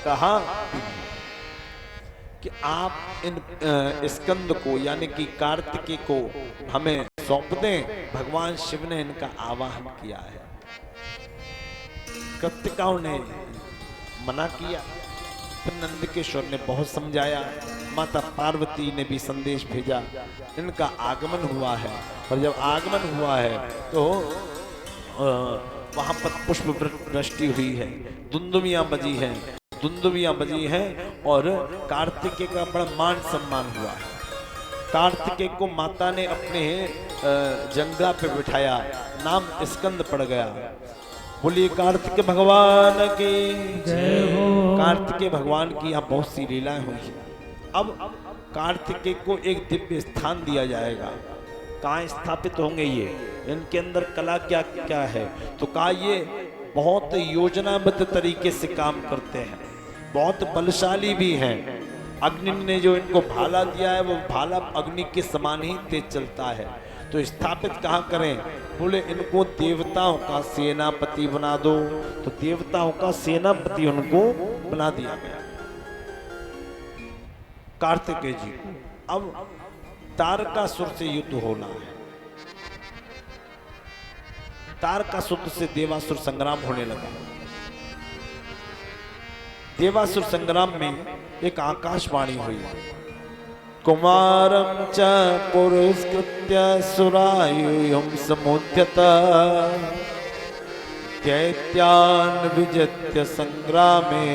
कहा कि आप इन स्कंद को यानी कि कार्तिकेय को हमें सौंप दें। भगवान शिव ने इनका आवाहन किया है। कृतिकाओं ने मना किया, फिर नंदकेश्वर ने बहुत समझाया, माता पार्वती ने भी संदेश भेजा, इनका आगमन हुआ है। और जब आगमन हुआ है तो वहां पर पुष्प वृष्टि हुई है, दुंदुभियां बजी हैं और कार्तिकेय का बड़ा मान सम्मान हुआ है। कार्तिकेय को माता ने अपने जंघा पे बिठाया, नाम स्कंद पड़ गया। बोलिए कार्तिकेय भगवान की जय हो। कार्तिकेय भगवान की यहाँ बहुत सी लीलाएं हुई है। अब कार्तिकेय को एक दिव्य स्थान दिया जाएगा। कहाँ स्थापित होंगे ये, इनके अंदर कला क्या क्या है? तो कहा ये बहुत योजनाबद्ध तरीके से काम करते हैं, बहुत बलशाली भी हैं। अग्नि ने जो इनको भाला दिया है वो भाला अग्नि के समान ही तेज चलता है। तो स्थापित कहाँ करें? बोले इनको देवताओं का सेनापति बना दो। तो देवताओं का सेनापति उनको बना दिया गया कार्तिकेय जी को। अब तारकासुर से युद्ध होना है। तारकासुर से देवासुर संग्राम होने लगा। देवासुर संग्राम में एक आकाशवाणी हुई, कुमारं च पुरस्कृत्य सुरायुं समुद्यत दैत्यान् विजित्य संग्रामे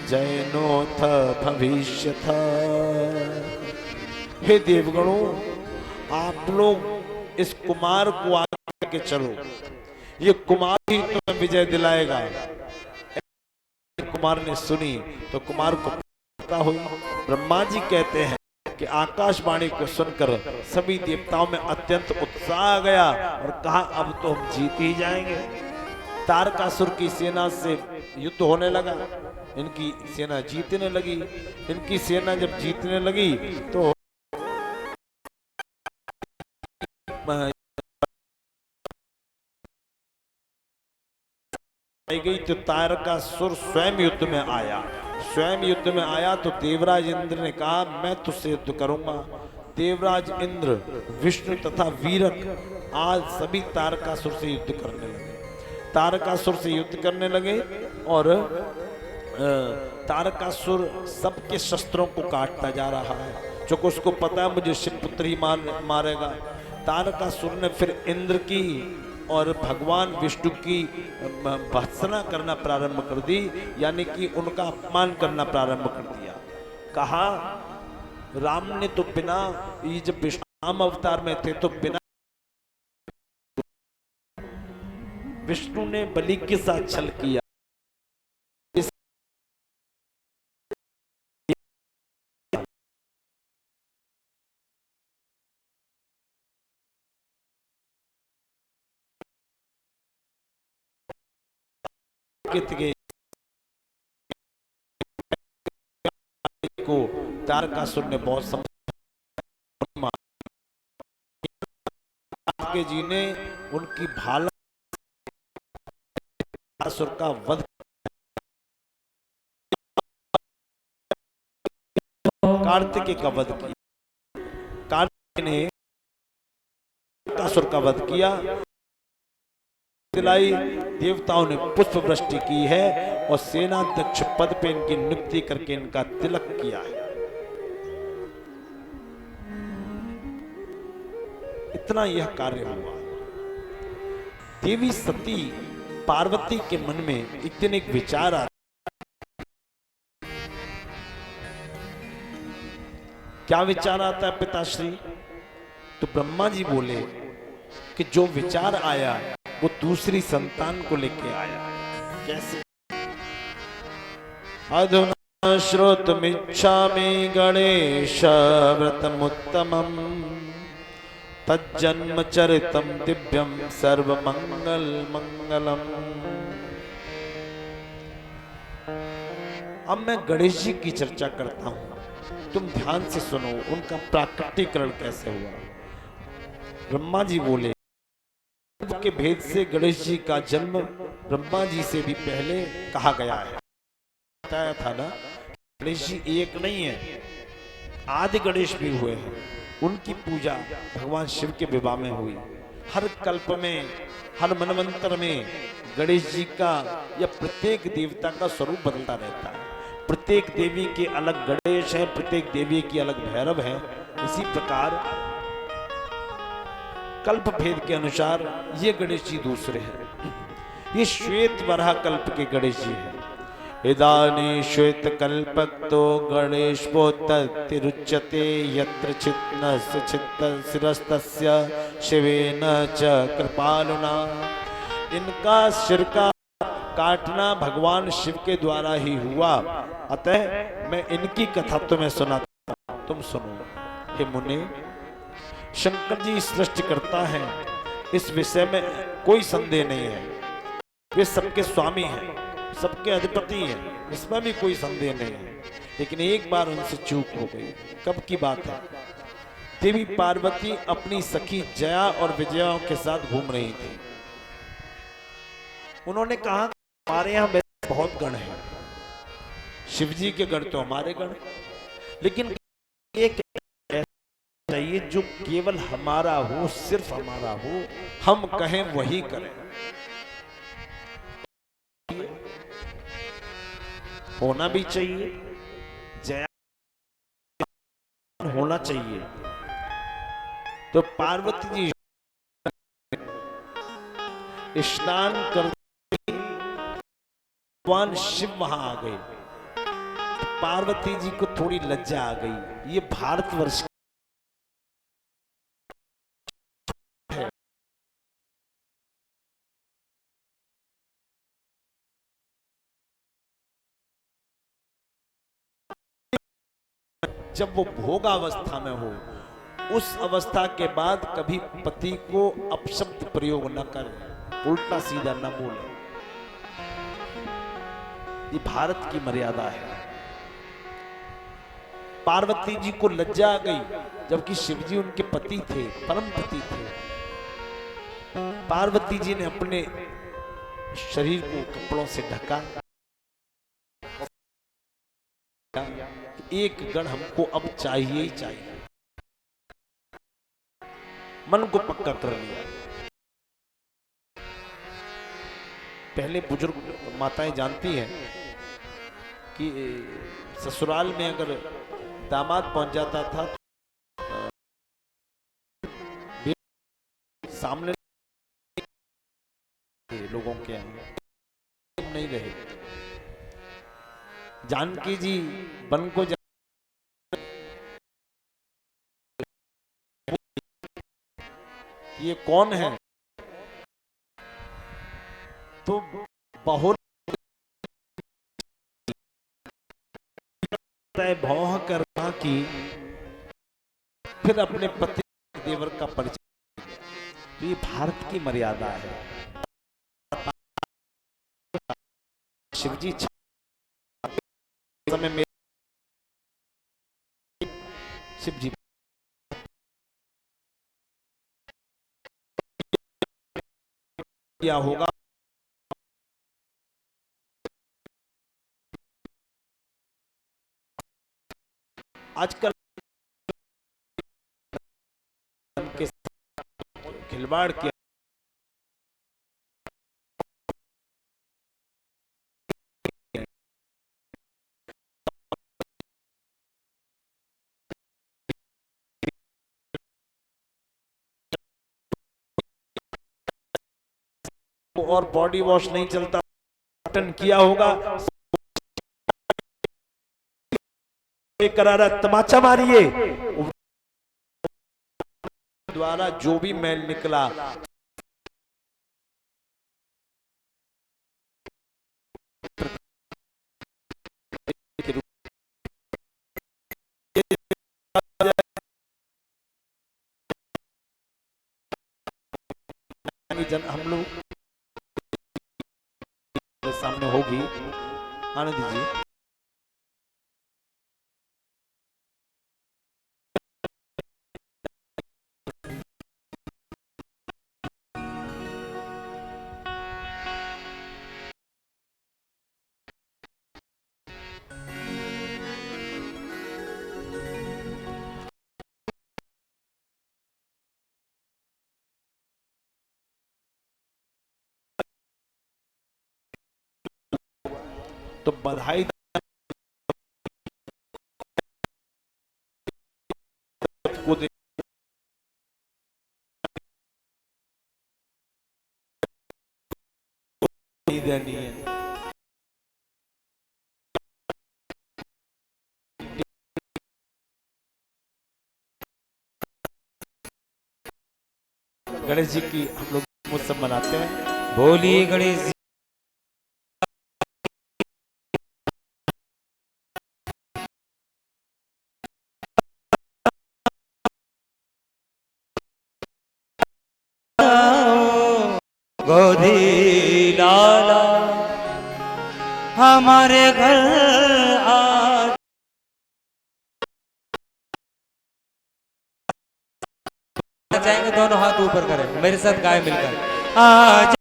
जयनोऽथ भविष्यथ। हे देवगणों, आप लोग इस कुमार को आगे के चलो, ये कुमार ही तुम्हें विजय दिलाएगा। कुमार ने सुनी तो कुमार को पता हुई। ब्रह्मा जी कहते हैं कि आकाशवाणी को सुनकर सभी देवताओं में अत्यंत उत्साह आ गया और कहा अब तो हम जीत ही जाएंगे। तारकासुर की सेना से युद्ध होने लगा, इनकी सेना जीतने लगी। इनकी सेना जब जीतने लगी तो गई तो तारकासुर स्वयं युद्ध में आया। स्वयं युद्ध में आया तो देवराज इंद्र ने कहा मैं तुझसे युद्ध करूंगा। देवराज इंद्र, विष्णु तथा वीरक आज सभी तारकासुर से युद्ध करने लगे। तारकासुर से युद्ध करने लगे और तारकासुर सबके शस्त्रों को काटता जा रहा है, जो को उसको पता है मुझे शिवपुत्र ही मारेगा। तारकासुर ने फिर इंद्र की और भगवान विष्णु की भर्त्सना करना प्रारंभ कर दी, यानी कि उनका अपमान करना प्रारंभ कर दिया। कहा राम ने तो बिना, ये जब विष्णु अवतार में थे तो बिना, विष्णु ने बलि के साथ छल किया। को तारकासुर ने बहुत समझा के जी ने उनकी भाला तारकासुर का वध, कार्तिकेय का वध किया। कार्तिकेय ने तारकासुर का वध किया, दिलाई। देवताओं ने पुष्प वृष्टि की है और सेनाध्यक्ष पद पे इनकी नियुक्ति करके इनका तिलक किया है। इतना यह कार्य हुआ। देवी सती पार्वती के मन में एक दिन एक विचार आता। क्या विचार आता है पिताश्री? तो ब्रह्मा जी बोले कि जो विचार आया वो दूसरी संतान को लेके आया। कैसे? अधुना श्रोतुमिच्छामि गणेश व्रतमुत्तमं तज्जन्म चरितं दिव्यं सर्वमंगल मंगलम। अब मैं गणेश जी की चर्चा करता हूं, तुम ध्यान से सुनो उनका प्राकटीकरण कैसे हुआ। ब्रह्मा जी बोले के भेद से गणेश जी का जन्म ब्रह्मा जी से भी पहले कहा गया है। बताया था ना, गणेश जी एक नहीं है, आदि गणेश भी हुए हैं। उनकी पूजा भगवान शिव के विवाह में हुई। हर कल्प में, हर मनवंतर में गणेश जी का या प्रत्येक देवता का स्वरूप बदलता रहता है। प्रत्येक देवी के अलग गणेश है, प्रत्येक देवी की अलग भैरव है। इसी प्रकार कल्प भेद के अनुसार ये गणेश जी दूसरे हैं। ये श्वेत वराह कल्प के गणेश जी हैं। इदानी श्वेत कल्पक्तो गणेशो तत्तिरुच्यते यत्र छिन्नस्य शिरस्तस्य शिवेन च कृपालुना। इनका सिर का काटना भगवान शिव के द्वारा ही हुआ, अतः मैं इनकी कथा तुम्हें सुनाता हूं, तुम सुनो। हे मुने, शंकर जी सृष्टि करता है, इस विषय में कोई संदेह नहीं है। वे सबके स्वामी हैं, सबके अधिपति हैं, इसमें भी कोई संदेह नहीं है। लेकिन एक बार उनसे चूक हो गई। कब की बात है? देवी पार्वती अपनी सखी जया और विजया के साथ घूम रही थी। उन्होंने कहा, हमारे यहाँ बहुत गण हैं, शिव जी के गण तो हमारे गण, लेकिन एक चाहिए जो केवल हमारा हो, सिर्फ हमारा हो, हम कहें वही करें। होना भी चाहिए, जया होना चाहिए। तो पार्वती जी स्नान करते भगवान शिव वहां आ गए। पार्वती जी को थोड़ी लज्जा आ गई। ये भारतवर्ष है, जब वो भोगावस्था में हो, उस अवस्था के बाद कभी पति को अपशब्द प्रयोग न करे, उल्टा सीधा न बोले। ये भारत की मर्यादा है। पार्वती जी को लज्जा आ गई, जबकि शिव जी उनके पति थे, परम पति थे। पार्वती जी ने अपने शरीर को कपड़ों से ढका। एक गण हमको अब चाहिए ही चाहिए। मन को पक्का कर लिया। पहले बुजुर्ग माताएं जानती हैं कि ससुराल में अगर दामाद पहुंच जाता था तो सामने लोगों के यहाँ नहीं रहे। जानकी जी बन को ये कौन है, तो बहुत भौह करना की फिर अपने पति देवर का परिचय। तो ये भारत की मर्यादा है। शिवजी समय में शिव जी क्या होगा, आजकल के खिलवाड़ किया। और बॉडी वॉश नहीं चलता, किया होगा, करारा तमाचा मारिए, द्वारा जो भी मैल निकला जन हम लोग सामने होगी। आने दीजिए। तो बधाई को देनी है। गणेश जी की हम लोग उत्सव मनाते हैं। बोलिए गणेश जी। गोधी लाला हमारे घर आ जाएंगे। दोनों हाथ ऊपर करें, मेरे साथ गाय मिलकर आज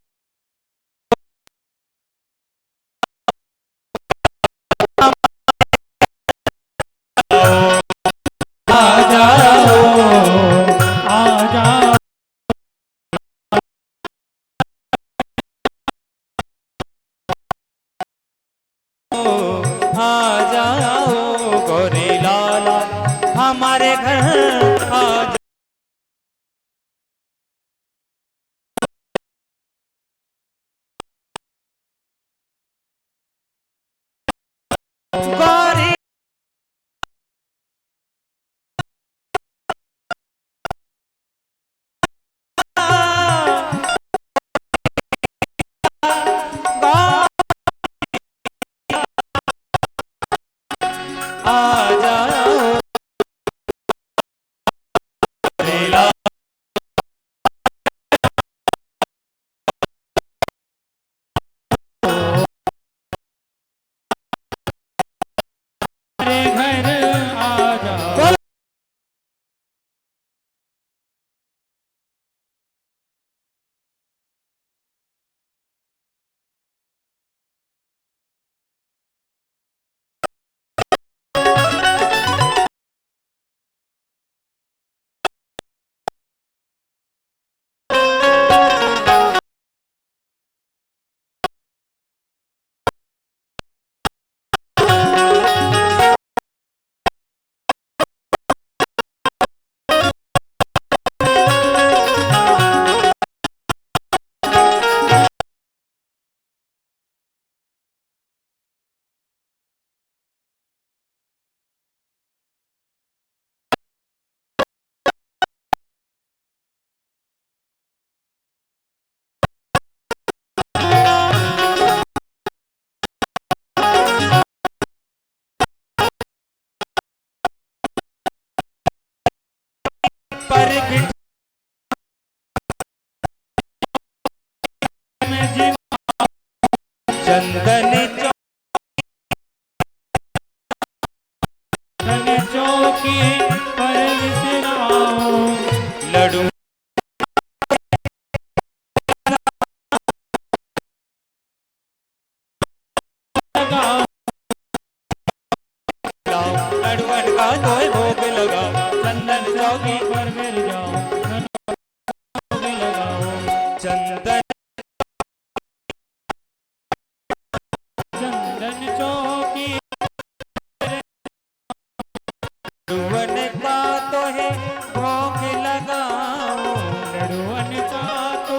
आ जाओ गोरी लाला हमारे घर आ जाओ। गोरी आ जाओ गोरी लाला घर आ जाओ। पर चंदन चौकी पर विसराओ लड्डू लगाओ लड्डू का दो भोग लगाओ चंदन चौकी पर गिर जाओ भोग लगाओ चंदन चंदन चौकी लड्डुअन का तो है भोग लगाओ लड्डुअन का तो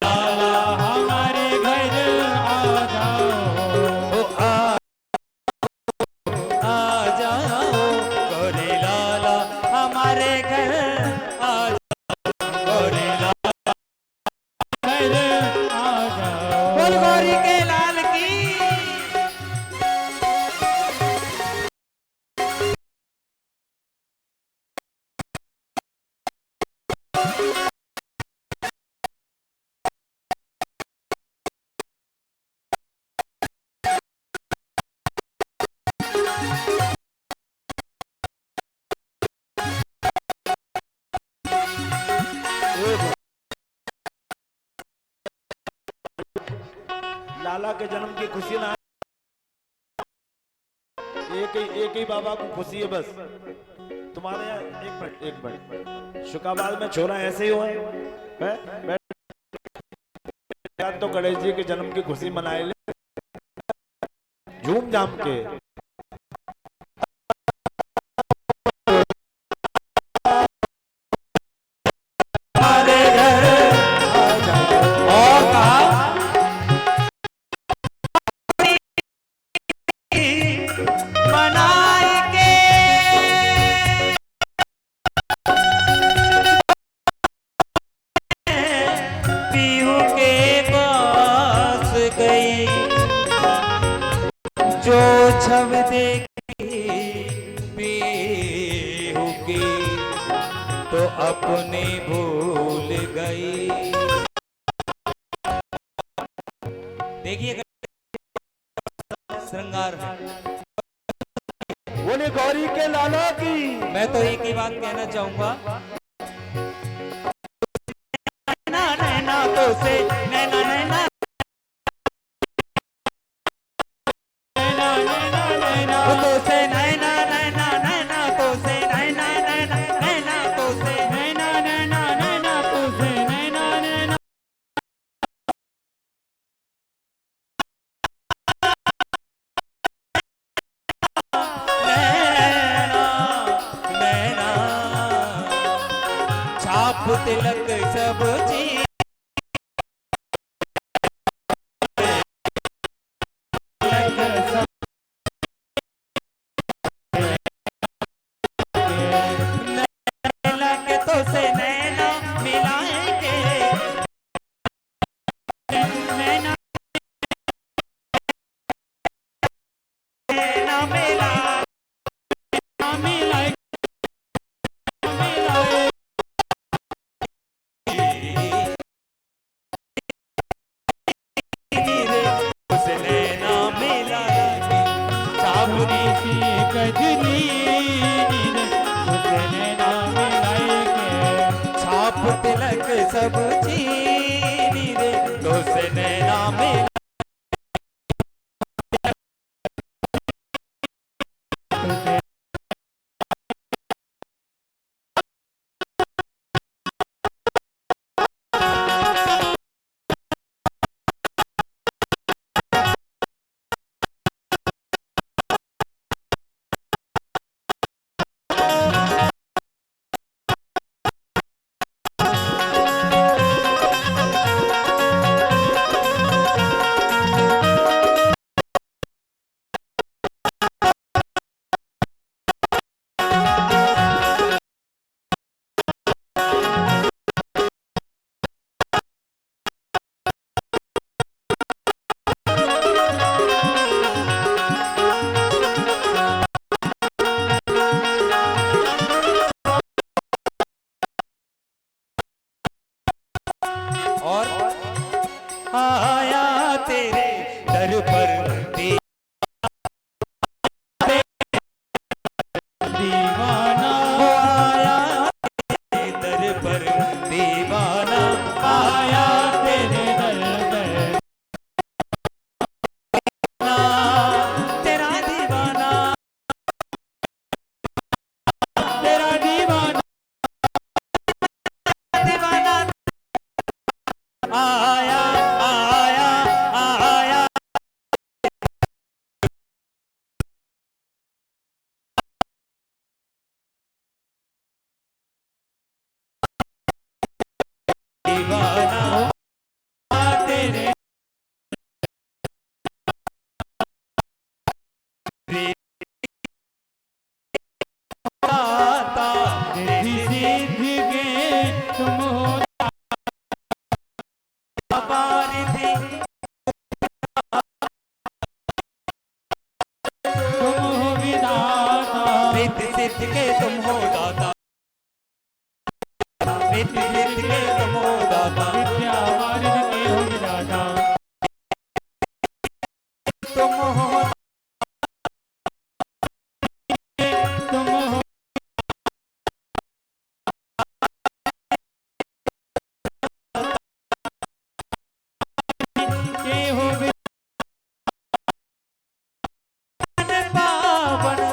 हमारे घर आ जाओ आ जाओ गोरे लाला हमारे घर आ जाओ गोरे लाला घर आ जाओ। बोल गोरी के लाल की। लाला के जन्म की खुशी ना एक ही बाबा को खुशी है बस। तुम्हारे यहाँ एक मिनट शुकाबाद में छोरा ऐसे ही हुआ है, तो गणेश जी के जन्म की खुशी मनाए ले झूम झाम के। जो छव देखी पीहू की तो अपने भूल गई। देखिए श्रृंगार है। बोले गौरी के लाला की। मैं तो एक ही बात कहना चाहूंगा, नैना नैना तो से नैना नैना तो से नैना नैना नैना तो से नैना नैना नैना तो से नैना नैना नैना तो से नैना नैना नैना नैना छाप तिलक सब चीज छाप तिलक सब चीनी रे तो से नैना में और आया तेरे दर पर दीवाना आया तेरे दर पर दीवाना आया तेरे दर पर तेरा दीवाना तेरा दीवाना दीवाना आया आया आया दीवाना तेरे आता सिद्ध के तुम हो बारिधि तुम हो विधाता रिद्धि सिद्ध के तुम हो दाता रिद्धि सिद्ध के तुम हो दाता विद्या वारिधि के हो विधाता तुम हो तुम हो के हो पावन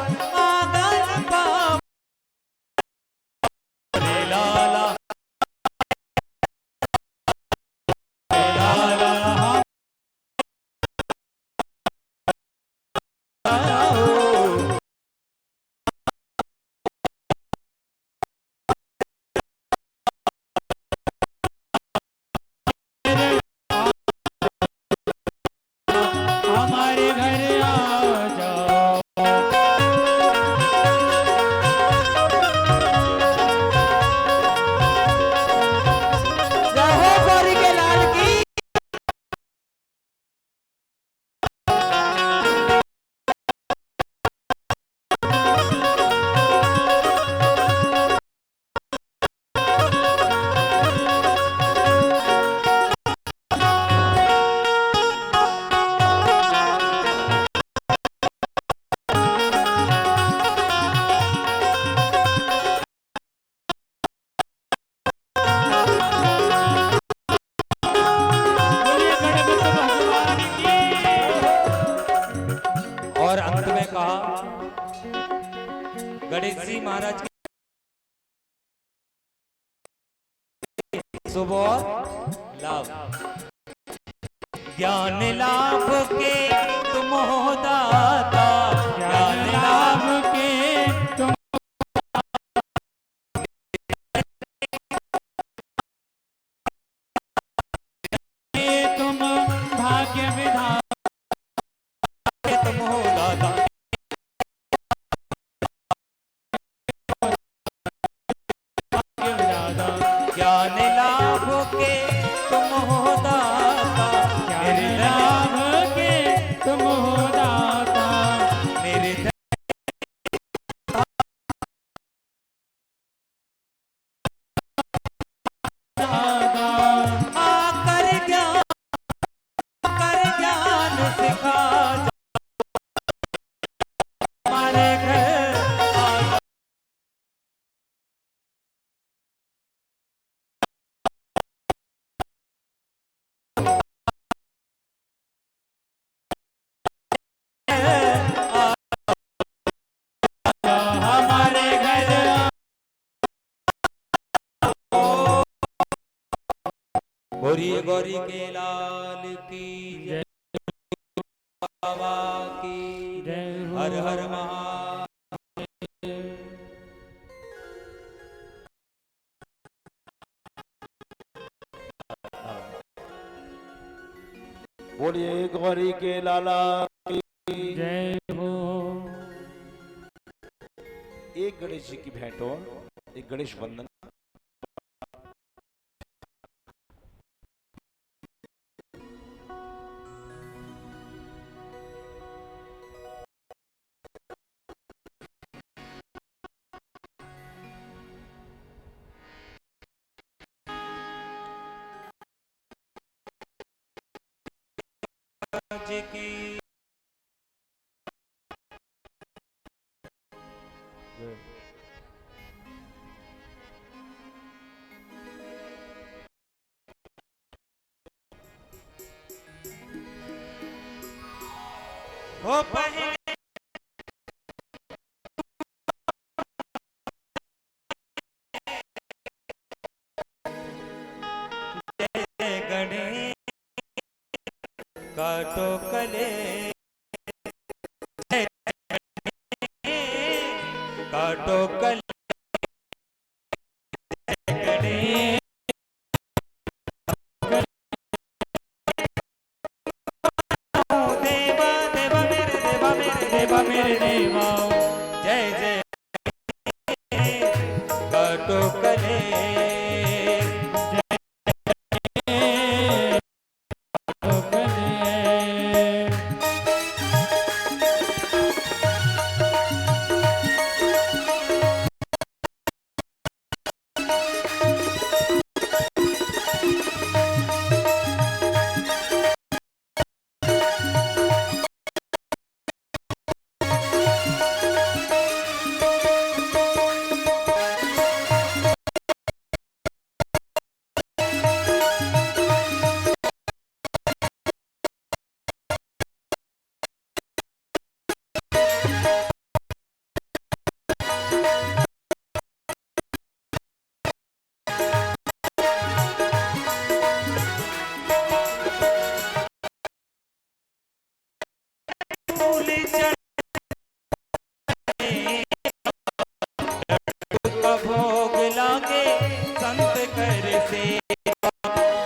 गणेश जी महाराज की शुभ और लाभ। ज्ञान लाभ के तुम हो दाता, ज्ञान लाभ के तुम भाग्य विधाता, तुम हो दाता ज्ञान लाभ के तुम हो दाता, ज्ञान लाभ के तुम हो दाता, मेरे दादा आकर ज्ञान सिखा हमारे घर हमारे घर गौरी गौरी के लाल की जय, बाबा की जय, हर हर महादेव। बोलिए गौरी के लाला की जय हो। एक गणेश जी की भेंट और एक गणेश वंदन। जी की हो पहले गणेश काटो कले काटो कले गणेश देवा देवा मेरे देवा मेरे देवा मेरे देवा जय जय काटो कले भोग लागे संत कर से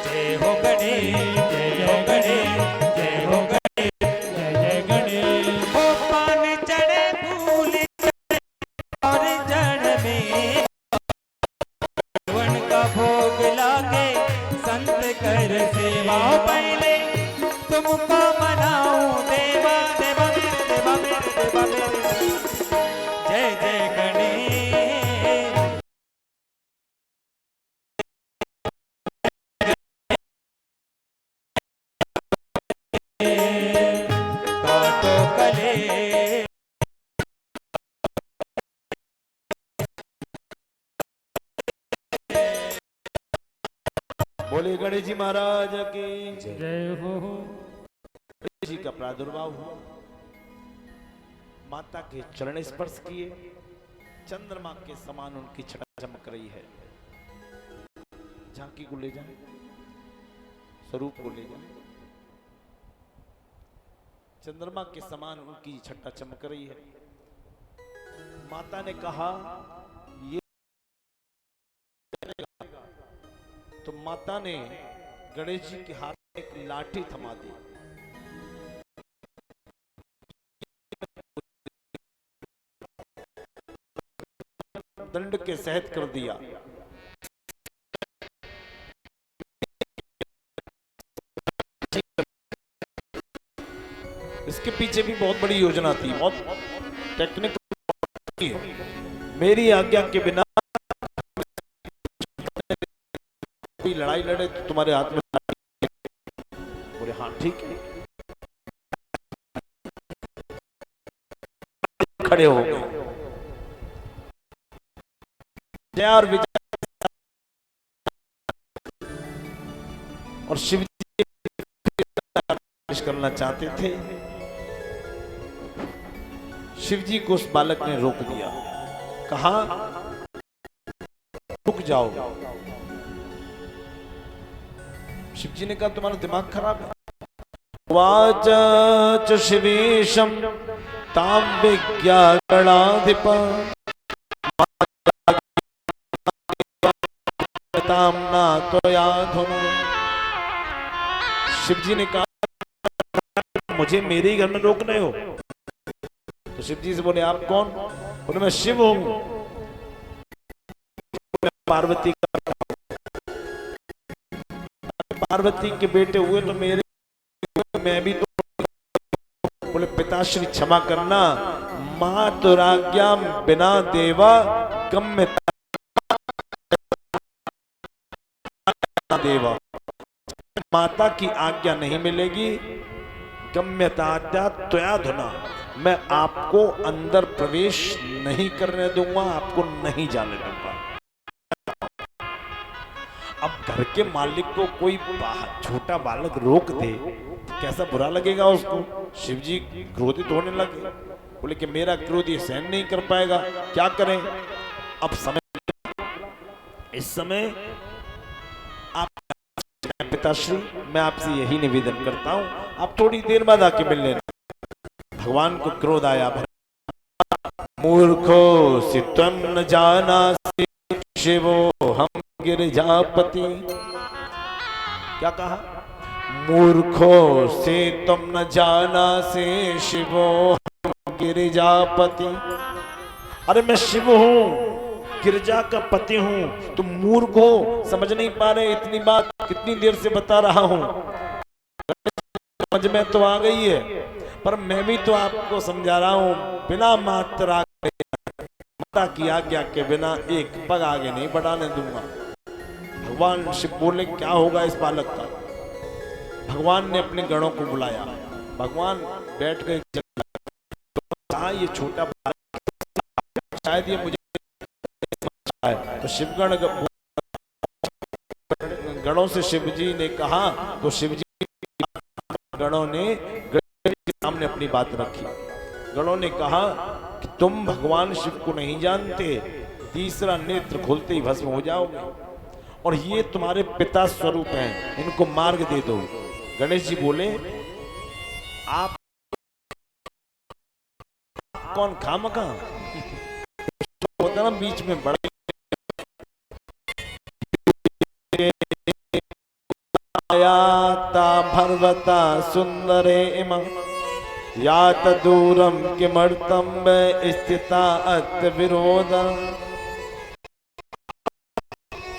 जय हो गणेश जय हो गणेश जय हो गणेश जय जय गणेश हो पान चढ़े फूल और जड़ में वन का भोग लागे संत कर सेवा पहले तुमको मनाऊं देवा देवा मेरे देवा मेरे देवा मेरे जय जय गणेश काटो कले बोले गणेश जी महाराज की जय हो। गणेश जी का प्रादुर्भाव हुआ, माता के चरण स्पर्श किए, चंद्रमा के समान उनकी छटा चमक रही है। झांकी को ले जाए, स्वरूप को ले जाए। चंद्रमा के समान उनकी छटा चमक रही है। माता ने कहा ये, तो माता ने गणेश जी के हाथ में एक लाठी थमा दी। दंड के सहित कर दिया। इसके पीछे भी बहुत बड़ी योजना थी, बहुत टेक्निकल। मेरी आज्ञा के बिना कोई लड़ाई लड़े तो तुम्हारे हाथ में बोले हाँ ठीक है। खड़े हो गए। जय और विजय और शिव जी करना चाहते थे। शिव जी को उस बालक ने रोक दिया, कहा रुक जाओ। शिव जी ने कहा तुम्हारा दिमाग खराब है। वाच शिवेशम ताम विज्ञागणाधिप तामना तो याधुना। शिव जी ने कहा मुझे मेरे ही घर में रोक रहे हो। तो शिव जी से बोले आप कौन? बोले मैं शिव हूं। पार्वती का, पार्वती के बेटे हुए तो मेरे, मैं भी तो। बोले पिताश्री क्षमा करना, मातुराज्ञा बिना देवा गम्य देवा। माता की आज्ञा नहीं मिलेगी, गम्यता त्वया धुना, मैं आपको अंदर प्रवेश नहीं करने दूंगा, आपको नहीं जाने दूंगा। अब घर के मालिक को कोई छोटा बालक रोक दे, कैसा बुरा लगेगा उसको। शिव जी क्रोधित होने लगे। बोले कि मेरा क्रोध ये सहन नहीं कर पाएगा, क्या करें। अब समय, इस समय आप पिताश्री, मैं आपसे यही निवेदन करता हूं, आप थोड़ी देर बाद आके मिल लेना। भगवान को क्रोध आया। मूर्खो से त्वं न जानासि शिवो हम गिरिजापति। क्या कहा? मूर्खो से तुम न जानासि शिवो हम गिरिजापति। अरे मैं शिव हूं, गिरजा का पति हूं, तुम मूर्ख हो, समझ नहीं पा रहे। इतनी बात कितनी देर से बता रहा हूं, समझ में तो आ गई है, पर मैं भी तो आपको समझा रहा हूं। बिना मात्रा माता की आज्ञा के बिना एक पग आगे नहीं बढ़ाने दूंगा। भगवान शिव बोले क्या होगा इस बालक का। भगवान ने अपने गणों को बुलाया। भगवान बैठ गए। कहा ये छोटा बालक शायद ये मुझे, तो शिवगण गणों से शिव जी ने कहा, तो शिव जी गणों ने गणेश के सामने अपनी बात रखी। गणों ने कहा कि तुम भगवान शिव को नहीं जानते, तीसरा नेत्र खोलते ही भस्म हो जाओगे, और ये तुम्हारे पिता स्वरूप हैं, इनको मार्ग दे दो। गणेश जी बोले आप कौन खामखा होता ना बीच में बड़ा याता भर्वता सुंदरे इमा यात दूरम किमर्थम स्थिता अत विरोध।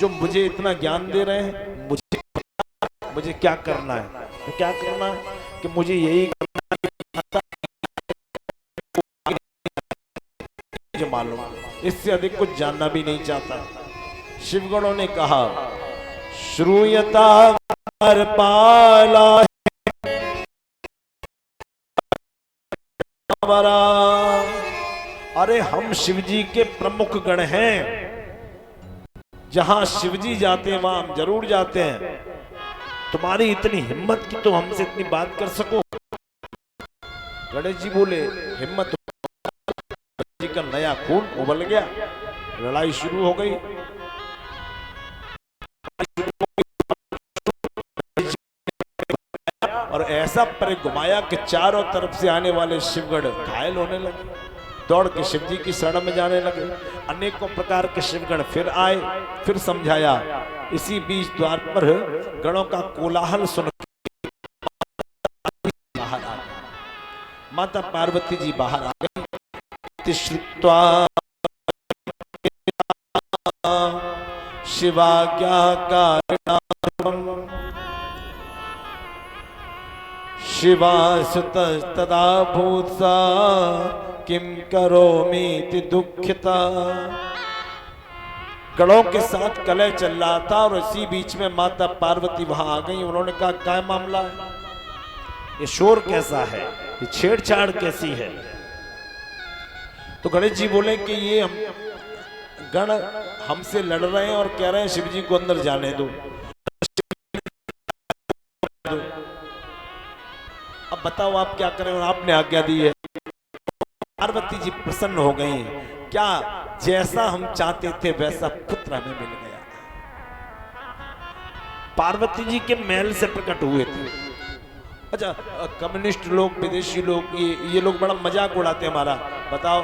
जो मुझे इतना ज्ञान दे रहे हैं, मुझे क्या करना है, तो क्या करना है कि मुझे यही करना है जो मालूम, इससे अधिक कुछ जानना भी नहीं चाहता। शिवगणों ने कहा श्रूयता पाला अरे हम शिवजी के प्रमुख गण हैं, जहां शिवजी जाते हैं वहां हम जरूर जाते हैं। तुम्हारी इतनी हिम्मत की तो हमसे इतनी बात कर सको। गणेश जी बोले हिम्मत जी का नया खून उबल गया, लड़ाई शुरू हो गई। और ऐसा पर घुमाया कि चारों तरफ से आने वाले शिवगढ़ घायल होने लगे, दौड़ के शिव जी की शरण में जाने लगे। अनेकों प्रकार के शिवगण फिर आए, फिर समझाया। इसी बीच द्वार पर गणों का कोलाहल सुन बाहर आ गए। माता पार्वती जी बाहर आ गई। श्रुत्वा शिवाज्ञा कारणं शिवासुतस्तदा भूत्सा किं करोमीति दुःखिता। गणों के साथ कलह चल रहा था और इसी बीच में माता पार्वती वहां आ गई। उन्होंने कहा क्या मामला है, ये शोर कैसा है, ये छेड़छाड़ कैसी है। तो गणेश जी बोले कि ये हम गण हमसे लड़ रहे हैं और कह रहे हैं शिव जी को अंदर जाने दो। अब बताओ आप क्या करें, और आपने आज्ञा दी है। पार्वती जी प्रसन्न हो गई। क्या जैसा हम चाहते थे वैसा पुत्र हमें मिल गया। पार्वती जी के महल से प्रकट हुए थे। अच्छा, कम्युनिस्ट लोग, विदेशी लोग, ये लोग बड़ा मजाक उड़ाते हैं हमारा। बताओ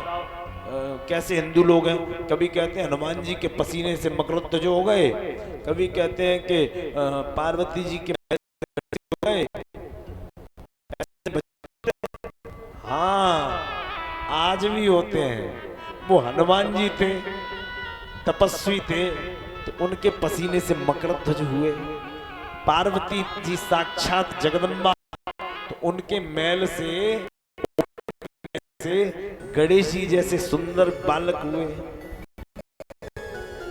कैसे हिंदू लोग हैं। कभी कहते हैं हनुमान जी के पसीने से मकरध्वज हो गए, कभी कहते हैं कि पार्वती जी के हो गए। हाँ, आज भी होते हैं। वो हनुमान जी थे, तपस्वी थे, तो उनके पसीने से मकरध्वज हुए। पार्वती जी साक्षात जगदम्बा, तो उनके मैल से गणेश जी जैसे सुंदर बालक हुए।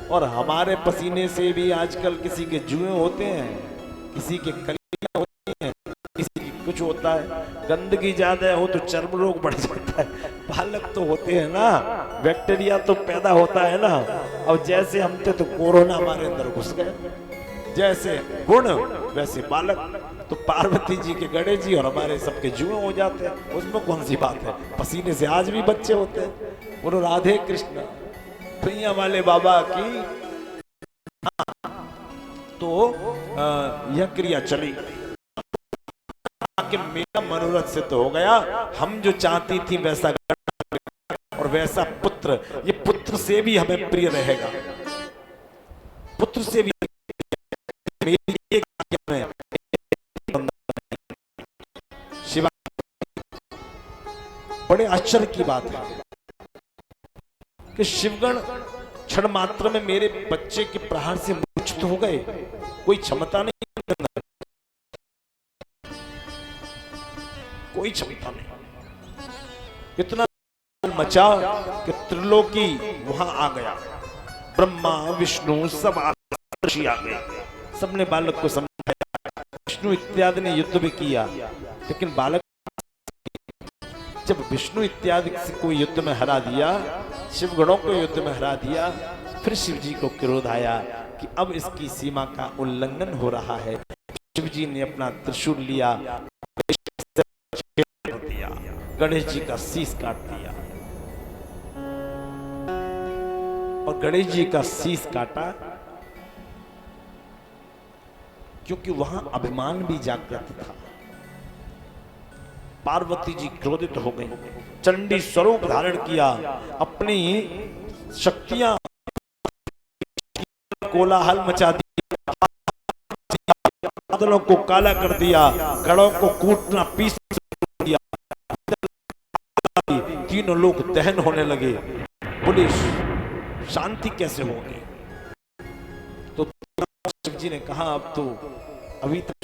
और हमारे पसीने से भी आजकल किसी के जुएं होते हैं, किसी के कलियां होती हैं, किसी की कुछ होता है। गंदगी ज्यादा हो तो चर्म रोग बढ़ जाता है। बालक तो होते हैं ना, बैक्टीरिया तो पैदा होता है ना। अब जैसे हम थे तो कोरोना हमारे अंदर घुस गए। जैसे गुण वैसे बालक। तो पार्वती जी के गणेश जी और हमारे सबके जुए हो जाते हैं, उसमें कौन सी बात है। पसीने से आज भी बच्चे होते हैं। बोलो राधे कृष्ण। प्रिया वाले बाबा की तो यह क्रिया चली कि मेरा मनोरथ सिद्ध हो गया। हम जो चाहती थी वैसा और वैसा पुत्र, ये पुत्र से भी हमें प्रिय रहेगा। पुत्र से भी मेरी एक शिवा। बड़े आश्चर्य की बात है कि शिवगण क्षण मात्र में मेरे बच्चे के प्रहार से मूर्छित हो गए। कोई क्षमता नहीं, कोई क्षमता नहीं। इतना मचा कि त्रिलोकी वहां आ गया। ब्रह्मा विष्णु सब आ गए। सबने बालक को समझाया। विष्णु इत्यादि ने युद्ध भी किया, लेकिन बालक जब विष्णु इत्यादि से कोई युद्ध में हरा दिया, शिवगणों को युद्ध में हरा दिया, फिर शिव जी को क्रोध आया कि अब इसकी सीमा का उल्लंघन हो रहा है। शिव जी ने अपना त्रिशूल लिया, गणेश जी का शीश काट दिया। और गणेश जी का शीश काटा क्योंकि वहां अभिमान भी जागृत था। पार्वती जी क्रोधित हो गई, चंडी स्वरूप धारण किया, अपनी शक्तियां कोलाहल मचा दिया, बादलों को काला कर दिया, गणों को कूटना पीस दिया। तीनों लोग दहन होने लगे। बोले शांति कैसे होगी। तो शिव जी ने कहा अब तो अभी तक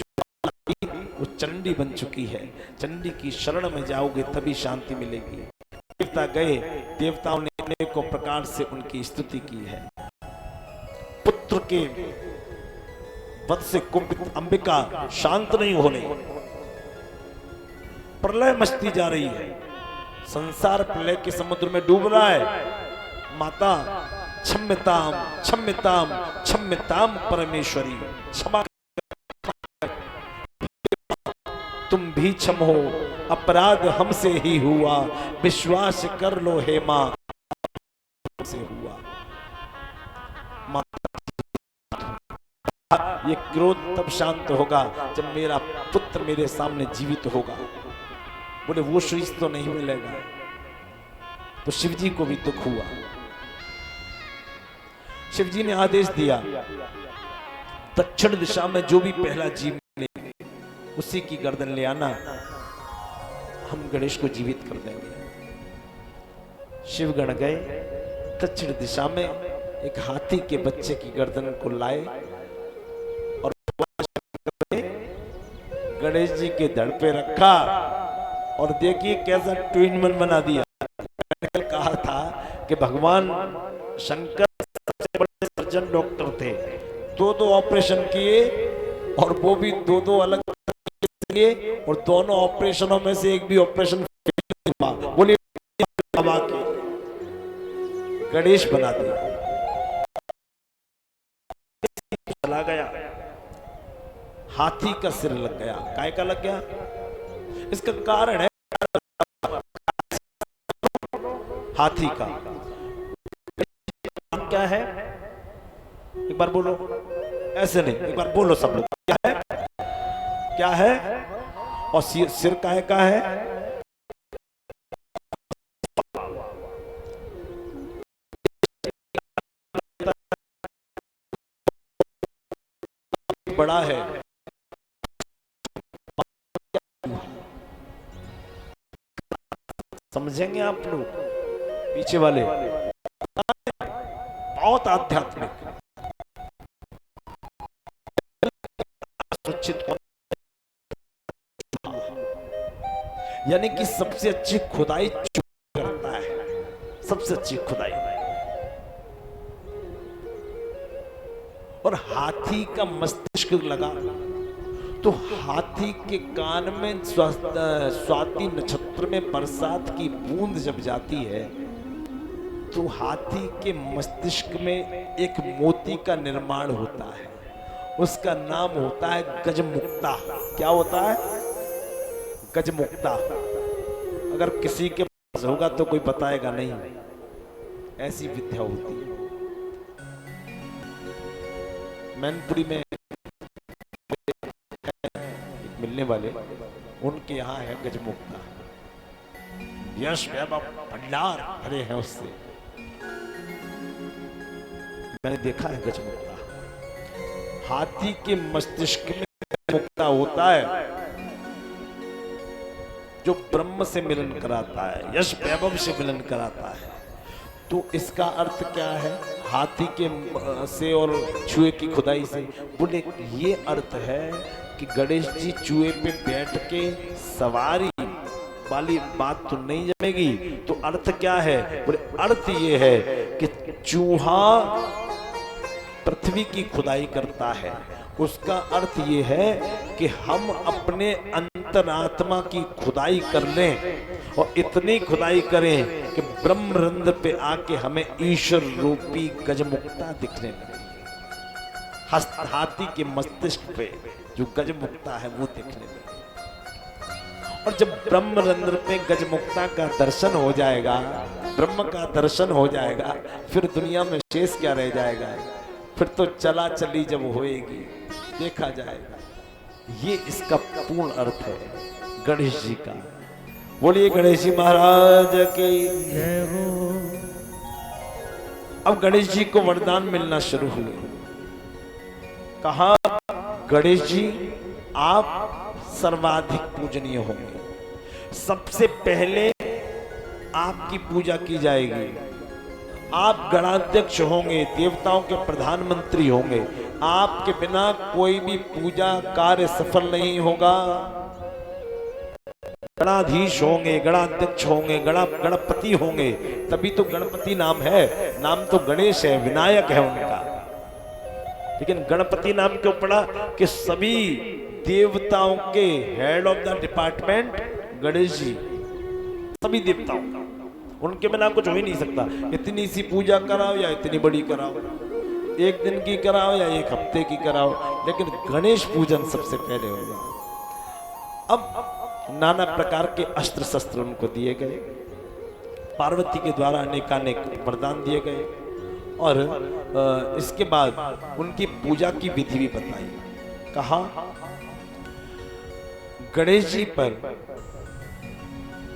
वो चंडी बन चुकी है, चंडी की शरण में जाओगे तभी शांति मिलेगी। देवता गए, देवताओं ने अनेकों प्रकार से उनकी स्तुति की है। पुत्र के वध से कुपित अंबिका शांत नहीं होने, प्रलय मचती जा रही है। संसार प्रलय के समुद्र में डूब रहा है। माता क्षम्यताम क्षम्यताम क्षम्यताम परमेश्वरी, क्षमा तुम भी क्षम हो, अपराध हमसे ही हुआ, विश्वास कर लो हे मां, से हुआ। ये क्रोध तब शांत होगा जब मेरा पुत्र मेरे सामने जीवित होगा। बोले वो शीश तो नहीं मिलेगा। तो शिव जी को भी दुख हुआ। शिव जी ने आदेश दिया, दक्षिण दिशा में जो भी पहला जीव मिले उसी की गर्दन ले आना, हम गणेश को जीवित कर देंगे। शिवगण गए, दक्षिण दिशा में एक हाथी के बच्चे की गर्दन को लाए और गणेश जी के धड़ पे रखा। और देखिए कैसा ट्विन बना दिया। कहा था कि भगवान शंकर सबसे बड़े सर्जन डॉक्टर थे, दो ऑपरेशन किए और वो भी दो अलग किए, और दोनों ऑपरेशनों में से एक भी ऑपरेशन फेल हुआ। बोले गणेश बना दिया। चला गया, हाथी का सिर लग गया। काय का लग गया? इसका कारण है हाथी का। क्या है? एक बार बोलो, ऐसे नहीं, एक बार बोलो सब लोग। क्या है? क्या है? और सिर काहे का है? बड़ा है। समझेंगे आप लोग पीछे वाले? बहुत आध्यात्मिक यानी कि सबसे अच्छी खुदाई करता है, सबसे अच्छी खुदाई। और हाथी का मस्तिष्क लगा तो हाथी के कान में स्वाति नक्षत्र में बरसात की बूंद जब जाती है तो हाथी के मस्तिष्क में एक मोती का निर्माण होता है। उसका नाम होता है गजमुक्ता। क्या होता है? गजमुक्ता। अगर किसी के पास होगा तो कोई बताएगा नहीं, ऐसी विद्या होती है। मैनपुरी में मिलने वाले, उनके यहाँ है गजमुक्ता। यश भंडार भरे हैं उससे। मैंने देखा है गजमुक्ता। हाथी के मस्तिष्क में गजमुक्ता होता है जो ब्रह्म से मिलन कराता है, यश वैभव से मिलन कराता है। तो इसका अर्थ क्या है? हाथी के से और चूहे की खुदाई से। बोले ये अर्थ है कि गणेश जी चूहे पे बैठ के सवारी वाली बात तो नहीं जमेगी। तो अर्थ क्या है? बोले अर्थ ये है कि चूहा पृथ्वी की खुदाई करता है। उसका अर्थ ये है कि हम अपने अंतरात्मा की खुदाई कर लें और इतनी खुदाई करें कि ब्रह्मरंध्र पे आके हमें ईश्वर रूपी गजमुक्ता दिखने लगे। हाथी के मस्तिष्क पे जो गजमुक्ता है वो दिखने लगे। और जब ब्रह्मरंध्र पे गजमुक्ता का दर्शन हो जाएगा, ब्रह्म का दर्शन हो जाएगा, फिर दुनिया में शेष क्या रह जाएगा? फिर तो चला चली जब होएगी देखा जाएगा। ये इसका पूर्ण अर्थ है गणेश जी का। बोलिए गणेश जी महाराज की जय हो। अब गणेश जी को वरदान मिलना शुरू हुए। कहा गणेश जी आप सर्वाधिक पूजनीय होंगे। सबसे पहले आपकी पूजा की जाएगी। आप गणाध्यक्ष होंगे, देवताओं के प्रधानमंत्री होंगे। आपके बिना कोई भी पूजा कार्य सफल नहीं होगा। गणाधीश होंगे, गणाध्यक्ष होंगे, गणपति होंगे, तभी तो गणपति नाम है। नाम तो गणेश है, विनायक है उनका, लेकिन गणपति नाम क्यों पड़ा? कि सभी देवताओं के head of the department Ganesh ji, सभी देवताओं का, उनके बिना कुछ हो ही नहीं सकता। इतनी सी पूजा कराओ या इतनी बड़ी कराओ, एक दिन की कराओ या एक हफ्ते की कराओ, लेकिन गणेश पूजन सबसे पहले होगा। अब नाना प्रकार के अस्त्र शस्त्र उनको दिए गए। पार्वती के द्वारा अनेकानेक वरदान दिए गए और इसके बाद उनकी पूजा की विधि भी बताई। कहा गणेश जी पर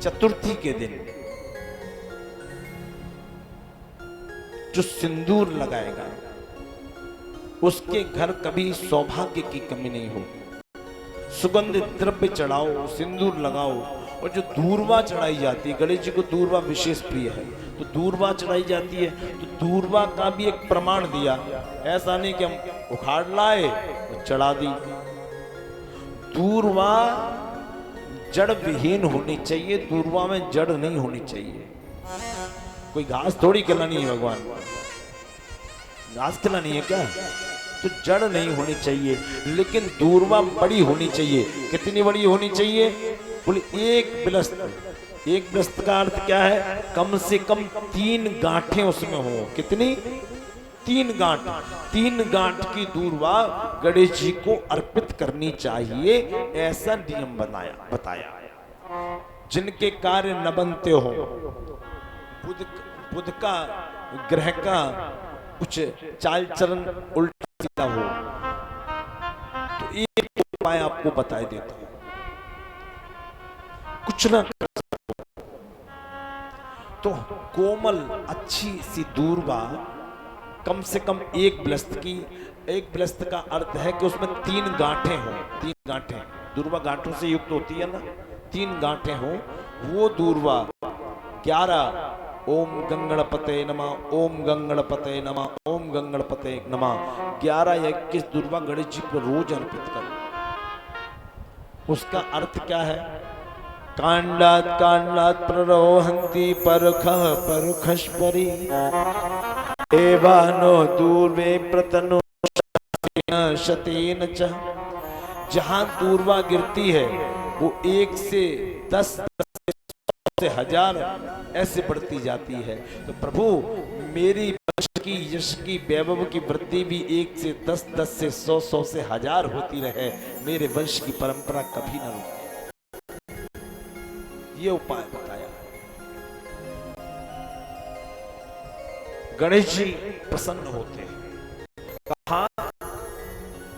चतुर्थी के दिन जो सिंदूर लगाएगा उसके घर कभी सौभाग्य की कमी नहीं हो। सुगंधित द्रव्य चढ़ाओ, सिंदूर लगाओ, और जो दूर्वा चढ़ाई जाती है, गणेश जी को दूर्वा विशेष प्रिय है, तो दूर्वा चढ़ाई जाती है, तो दूर्वा का भी एक प्रमाण दिया। ऐसा नहीं कि हम उखाड़ लाए और चढ़ा दी। दूर्वा जड़ विहीन होनी चाहिए, दूर्वा में जड़ नहीं होनी चाहिए। कोई घास थोड़ी खिलानी है भगवान, घास खिलानी है क्या? तो जड़ नहीं होनी चाहिए, लेकिन दूर्वा बड़ी होनी चाहिए। कितनी बड़ी होनी चाहिए? बोले एक बिलस्त। एक बिलस्त का अर्थ क्या है? कम से कम 3 गांठें उसमें हो। कितनी? 3 गांठ। 3 गांठ की दूर्वा गणेश जी को अर्पित करनी चाहिए, ऐसा नियम बताया। जिनके कार्य न बनते हो, बुध का ग्रह का कुछ चाल चलन उल्टा सीधा हो, तो एक उपाय आपको बताए देता हूं। कुछ ना तो कोमल अच्छी सी दूर्वा, कम से कम एक बिलस्त की। एक बिलस्त का अर्थ है कि उसमें 3 गांठें हो। 3 गांठें, दूर्वा गांठों से युक्त होती है ना, 3 गांठें हो। वो दूर्वा 11 ओम गंगणपते नमः, ओम गंगणपते नमः, ओम गंगणपते नमः 11 या 21 दूर्वा गणेश जी को रोज अर्पित करो। उसका अर्थ क्या है? कांडात कांडात प्ररोहंती परखः परखस्परि एवानो दूर्वे प्रतनो शतेन च। जहां दूर्वा गिरती है वो 1 से 10 से 1000 ऐसे बढ़ती जाती है। तो प्रभु मेरी वंश की, यश की, वैभव की वृद्धि भी 1 से 10, 10 से 100, 100 से 1000 होती रहे। मेरे वंश की परंपरा कभी ना रुके। ये उपाय बताया। गणेश जी प्रसन्न होते हैं। कहा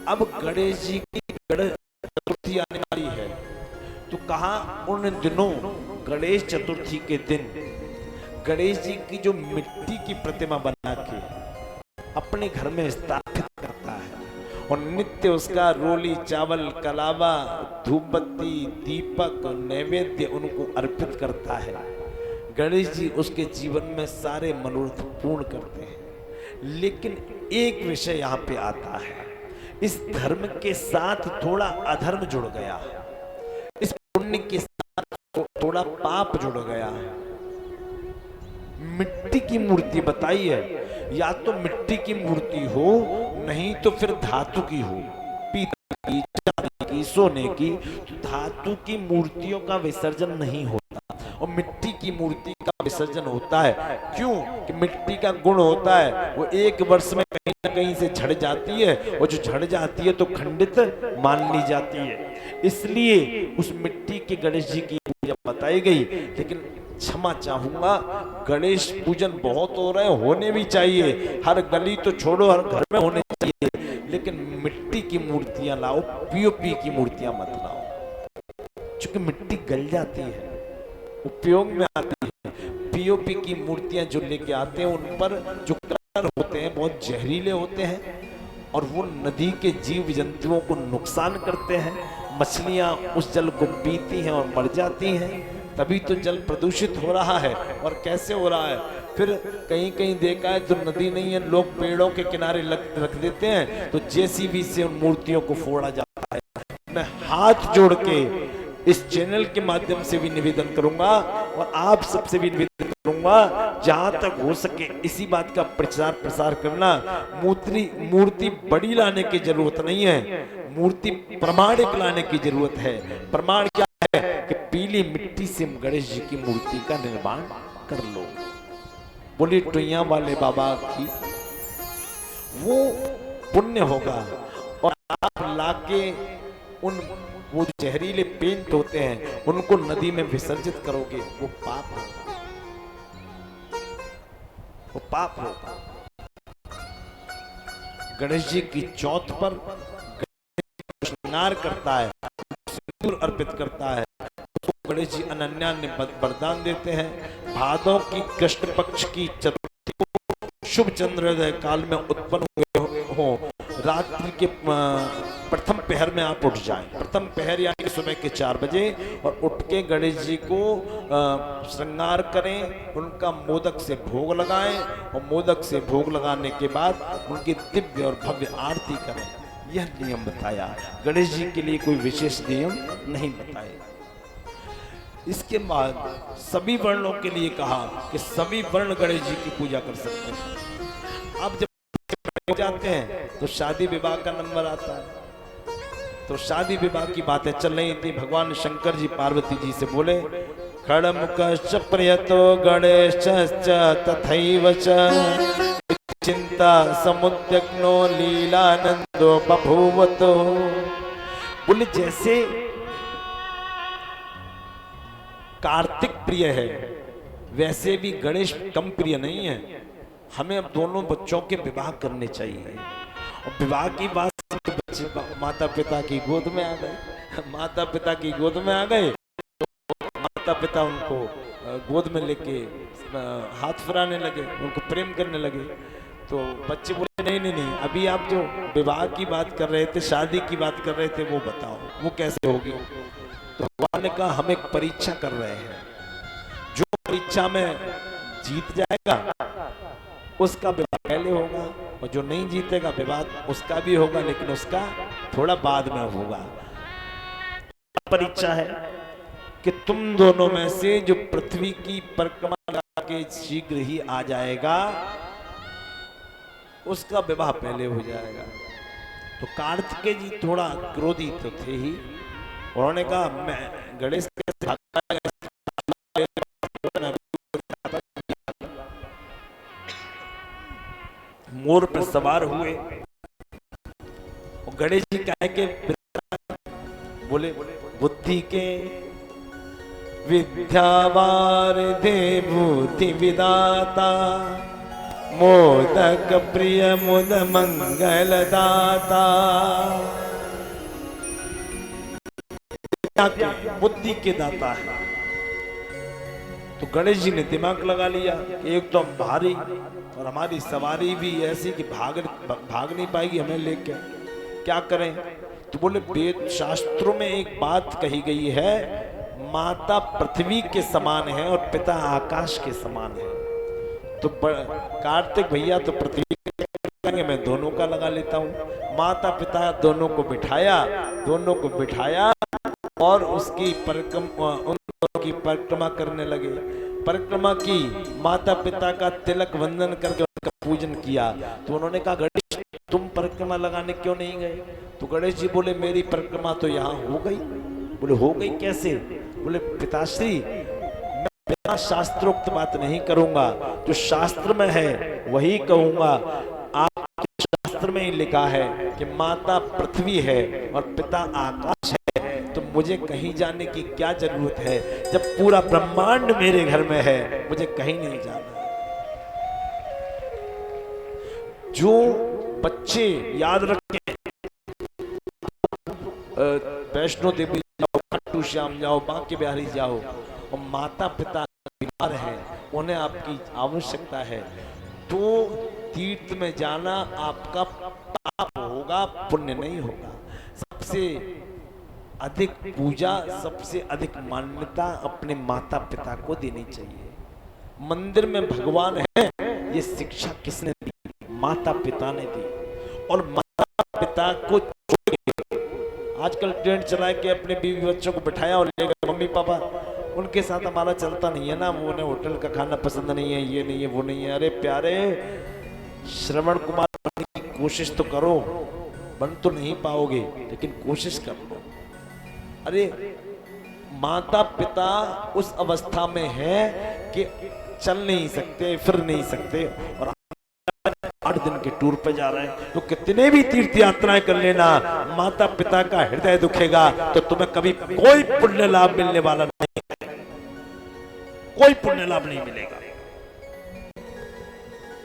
अब गणेश जी की चतुर्थी आने वाली है, तो कहा उन दिनों गणेश चतुर्थी के दिन गणेश जी की जो मिट्टी की प्रतिमा बना के अपने घर में स्थापित करता है और नित्य उसका रोली चावल, कलावा, धूपबत्ती, दीपक, नैवेद्य उनको अर्पित करता है। गणेश जी उसके जीवन में सारे मनोरथ पूर्ण करते हैं। लेकिन एक विषय यहाँ पे आता है, इस धर्म के साथ थोड़ा अधर्म जुड़ गया, इस पुण्य के साथ थोड़ा पाप जुड़ गया। मिट्टी की मूर्ति बताई है, या तो मिट्टी की मूर्ति हो, नहीं तो फिर धातु की हो, पीतल की, चांदी की, सोने की। तो धातु की मूर्तियों का विसर्जन नहीं होता और मिट्टी की मूर्ति का विसर्जन होता है। क्यों? कि मिट्टी का गुण होता है, वो 1 वर्ष में कहीं ना कहीं से झड़ जाती है, और जो झड़ जाती है तो खंडित मान ली जाती है। इसलिए उस मिट्टी के गणेश जी की पूजा बताई गई। लेकिन क्षमा चाहूंगा, गणेश पूजन बहुत हो रहे, होने भी चाहिए। हर गली तो छोड़ो, हर घर में होने चाहिए। लेकिन मिट्टी की मूर्तियां लाओ, पीओपी की मूर्तियां मत लाओ, क्योंकि मिट्टी गल जाती है, उपयोग में आती है। पीओपी की मूर्तियां जो लेके आते हैं, उन पर जो कलर होते हैं बहुत जहरीले होते हैं और वो नदी के जीव जंतुओं को नुकसान करते हैं। मछलियां उस जल को पीती हैं और मर जाती हैं। तभी तो जल प्रदूषित हो रहा है। और कैसे हो रहा है? फिर कहीं कहीं देखा है तो नदी नहीं है, लोग पेड़ों के किनारे रख देते हैं, तो जेसीबी से उन मूर्तियों को फोड़ा जाता है। मैं हाथ जोड़ के इस चैनल के माध्यम से भी निवेदन करूंगा और आप सबसे भी निवेदन करूंगा, जहां तक हो सके इसी बात का प्रचार प्रसार करना। मूर्ति बड़ी लाने की जरूरत नहीं है, मूर्ति प्रमाणिक लाने की जरूरत है। प्रमाण क्या है? कि पीली मिट्टी से गणेश जी की मूर्ति का निर्माण कर लो। बोली टुइया वाले बाबा की वो पुण्य होगा। और आप लाके उन वो जहरीले पेंट होते हैं उनको नदी में विसर्जित करोगे, वो पाप होगा। वो पाप होगा। गणेश जी की चौथ पर श्रृंगार करता है, सिंदूर अर्पित करता है, तो गणेश जी अनन्या ने वरदान देते हैं। भादों की कृष्ण पक्ष की चतुर्थी को शुभ चंद्रोदय काल में उत्पन्न हुए हो, रात्रि के प्रथम पहर में आप उठ जाएं। प्रथम पहर यानी सुबह के 4 बजे, और उठ के गणेश जी को श्रृंगार करें, उनका मोदक से भोग लगाएं, और मोदक से भोग लगाने के बाद उनकी दिव्य और भव्य आरती करें। यह नियम बताया, गणेश जी के लिए कोई विशेष नियम नहीं बताए। इसके बाद सभी वर्णों के लिए कहा कि सभी वर्ण गणेश जी की पूजा कर सकते हैं। अब जब जाते हैं तो शादी विवाह का नंबर आता है, तो शादी विवाह की बातें चल रही थी। भगवान शंकर जी पार्वती जी से बोले, खड़मुखश्च प्रियतो गणेश तथैव च चिंता समुद्यग्नो लीलानंदो बभूवतो। बोले जैसे कार्तिक प्रिय है, वैसे भी गणेश कम प्रिय नहीं है। हमें अब दोनों बच्चों के विवाह करने चाहिए। और विवाह की बात, बच्चे माता पिता की गोद में आ गए, माता पिता की गोद में आ गए, तो माता पिता उनको गोद में लेके हाथ फिराने लगे, उनको प्रेम करने लगे। तो बच्चे बोले नहीं नहीं नहीं, अभी आप जो विवाह की बात कर रहे थे, शादी की बात कर रहे थे, वो बताओ वो कैसे होगी। तो भगवान ने कहा हम एक परीक्षा कर रहे हैं, जो परीक्षा में जीत जाएगा उसका विवाह पहले होगा, और जो नहीं जीतेगा विवाह उसका भी होगा, लेकिन उसका थोड़ा बाद में होगा। परीक्षा है कि तुम दोनों में से जो पृथ्वी की परिक्रमा लगा के शीघ्र ही आ जाएगा, उसका विवाह पहले हो जाएगा। तो कार्तिकेय जी थोड़ा क्रोधी तो थे ही, उन्होंने कहा मैं गणेश मोर पर सवार हुए, और गणेश जी कहे के बोले बुद्धि के विद्यावार दे बुद्धि विदाता, मोदक प्रिय मुद मंगल दाता। बुद्धि के दाता है। तो गणेश जी ने दिमाग लगा लिया कि एक तो हम भारी, और हमारी सवारी भी ऐसी कि भाग नहीं पाएगी हमें लेके, क्या करें। तो बोले वेद शास्त्रों में एक बात कही गई है, माता पृथ्वी के समान है और पिता आकाश के समान है। तो कार्तिक भैया तो पृथ्वी के, मैं दोनों का लगा लेता हूँ। माता पिता दोनों को बिठाया और उसकी परिक्रमा, उन दोनों की परिक्रमा करने लगे। परिक्रमा की, माता पिता का तिलक वंदन करके उनका पूजन किया। तो उन्होंने कहा गणेश तुम परिक्रमा लगाने क्यों नहीं गए। तो गणेश जी बोले मेरी परिक्रमा तो यहाँ हो गई। बोले हो गई कैसे। बोले पिताश्री मैं बिना शास्त्रोक्त बात नहीं करूंगा, जो शास्त्र में है वही कहूंगा। आपके शास्त्र में ही लिखा है कि माता पृथ्वी है और पिता आकाश है, तो मुझे कहीं जाने की क्या जरूरत है, जब पूरा ब्रह्मांड मेरे घर में है, मुझे कहीं नहीं जाना। जो बच्चे याद रखें, वैष्णो देवी जाओ, खाटू श्याम जाओ, बांके बिहारी जाओ, और माता पिता बीमार हैं, उन्हें आपकी आवश्यकता है, तो तीर्थ में जाना आपका पाप होगा, पुण्य नहीं होगा। सबसे अधिक पूजा, सबसे अधिक मान्यता अपने माता पिता को देनी चाहिए। मंदिर में भगवान है, ये शिक्षा किसने दी? माता पिता ने दी। और माता पिता को आजकल ट्रेंड चला के अपने बीवी बच्चों को बिठाया और ले गए, मम्मी पापा उनके साथ हमारा चलता नहीं है ना, वो उन्हें होटल का खाना पसंद नहीं है, ये नहीं है, वो नहीं है। अरे प्यारे, श्रवण कुमार बनने की कोशिश तो करो, बन तो नहीं पाओगे लेकिन कोशिश कर लो। अरे माता पिता उस अवस्था में है कि चल नहीं सकते, फिर नहीं सकते, और 8 दिन के टूर पे जा रहे हैं। तो कितने भी तीर्थ यात्राएं कर लेना, माता पिता का हृदय दुखेगा तो तुम्हें कभी कोई पुण्य लाभ मिलने वाला नहीं, कोई पुण्य लाभ नहीं मिलेगा।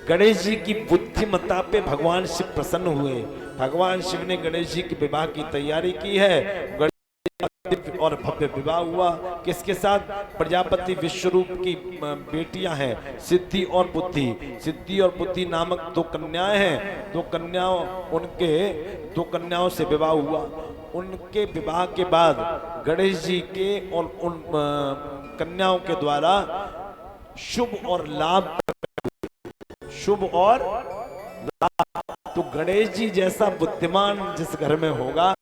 गणेश जी की बुद्धिमत्ता पे भगवान शिव प्रसन्न हुए। भगवान शिव ने गणेश जी के विवाह की तैयारी की है। गणेश दिव्य और भव्य विवाह हुआ। किसके साथ? प्रजापति विश्वरूप की बेटियां हैं सिद्धि और बुद्धि। सिद्धि और बुद्धि नामक दो कन्याएं हैं। दो कन्याओं से विवाह हुआ। उनके विवाह के बाद गणेश जी के और उन कन्याओं के द्वारा शुभ और लाभ, शुभ और लाभ। तो गणेश जी जैसा बुद्धिमान जिस घर में होगा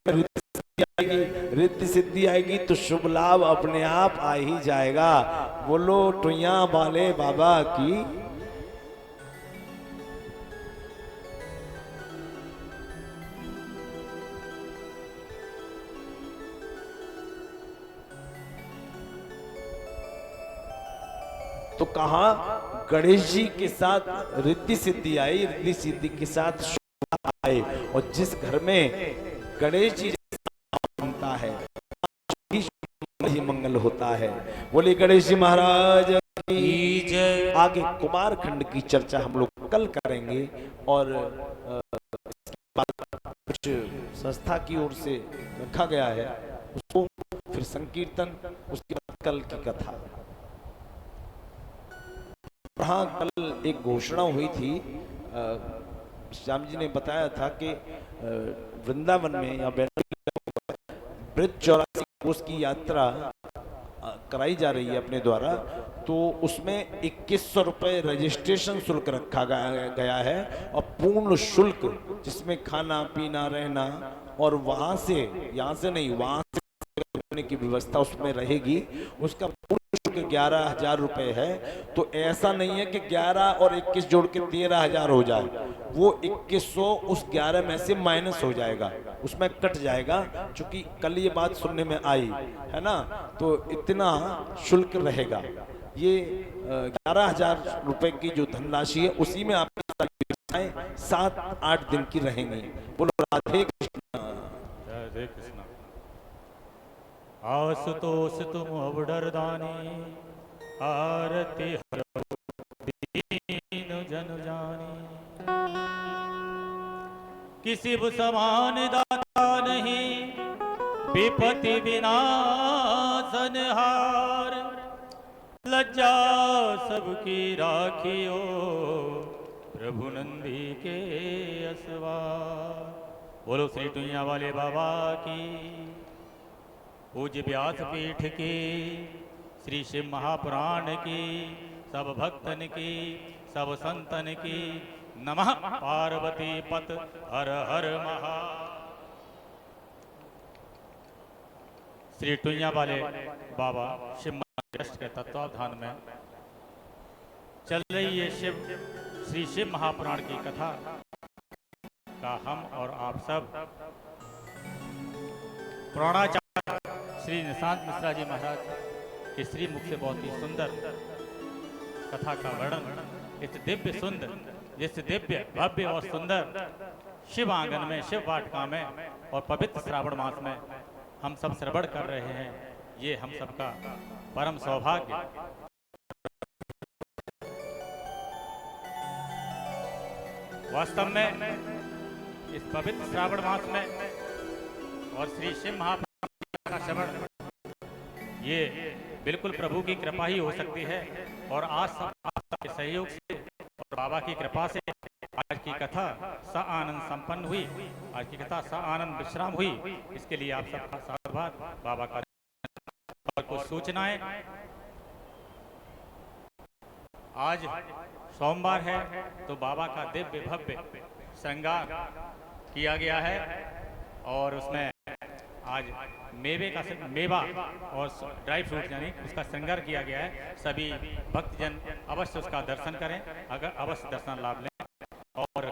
रिद्धि सिद्धि आएगी तो शुभ लाभ अपने आप आ ही जाएगा। बोलो टुइया वाले बाबा की। तो कहा गणेश जी के साथ रिद्धि सिद्धि आई, रिद्धि सिद्धि के साथ शुभ लाभ आए। और जिस घर में गणेश जी बनता है ही मंगल होता है। बोले गणेश जी महाराज की जय। आगे कुमार खंड की चर्चा हम लोग कल करेंगे और कुछ संस्था की ओर से रखा गया है उसको, फिर संकीर्तन, उसके बाद कल की कथा। हाँ, कल एक घोषणा हुई थी, श्याम जी ने बताया था कि वृंदावन में या ब्रज 84 कोस की यात्रा कराई जा रही है अपने द्वारा। तो उसमें 2100 रुपये रजिस्ट्रेशन शुल्क रखा गया है और पूर्ण शुल्क जिसमें खाना पीना रहना और वहां से, यहाँ से नहीं, वहां से की व्यवस्था उसमें रहेगी। उसका पूर्ण शुल्क 11,000 रुपये है। तो ऐसा नहीं है कि 11 और 21 जोड़ के 13,000 हो जाए। वो 2100 उस 11 में से माइनस हो जाएगा, उसमें कट जाएगा। चूंकि कल ये बात सुनने में आई है ना, तो इतना शुल्क रहेगा। ये 11,000 रुपए की जो धनराशि है उसी में आपकी 7-8 दिन की रहेंगी। बोलो राधे कृष्ण। राधे कृष्ण। आसुतोष तुम अवडर दानी, आरती हर दीन जन जानी। किसी भी समान दाता नहीं, विपत्ति विनाशनहार। लज्जा सबकी राखियो, प्रभु नंदी के असवार। बोलो श्री टुइया वाले बाबा की। पूज्य व्यास पीठ की, श्री शिव महापुराण की, सब भक्तन की, सब संतन की नमः। पार्वती पत हर हर महा। श्री टुइया वाले बाबा शिव ट्रस्ट के तत्वावधान में चल रही है श्री शिव महापुराण की कथा का हम और आप सब पुराणाचार्य श्री निशांत मिश्रा जी महाराज के श्री मुख से बहुत ही सुंदर कथा का वर्णन इस दिव्य सुंदर, जिस दिव्य भव्य और सुंदर शिव आंगन में, शिव वाटिका में और पवित्र श्रावण मास में हम सब श्रवण कर रहे हैं। ये हम सबका परम सौभाग्य। वास्तव में इस पवित्र श्रावण मास में और श्री शिव महापुराण का श्रवण, ये बिल्कुल प्रभु की कृपा ही हो सकती है। और आज सबके सहयोग से और बाबा की कृपा से आज की कथा स आनंद संपन्न हुई। आज की कथा स आनंद विश्राम हुई। इसके लिए आप सबका साधुवाद बाबा का। और कुछ सूचनाएं, आज सोमवार है तो बाबा का दिव्य भव्य श्रृंगार किया गया है और उसमें आज मेवा और ड्राई फ्रूट यानी उसका श्रृंगार किया गया है। सभी भक्तजन अवश्य उसका दर्शन करें, अगर अवश्य दर्शन लाभ लें। और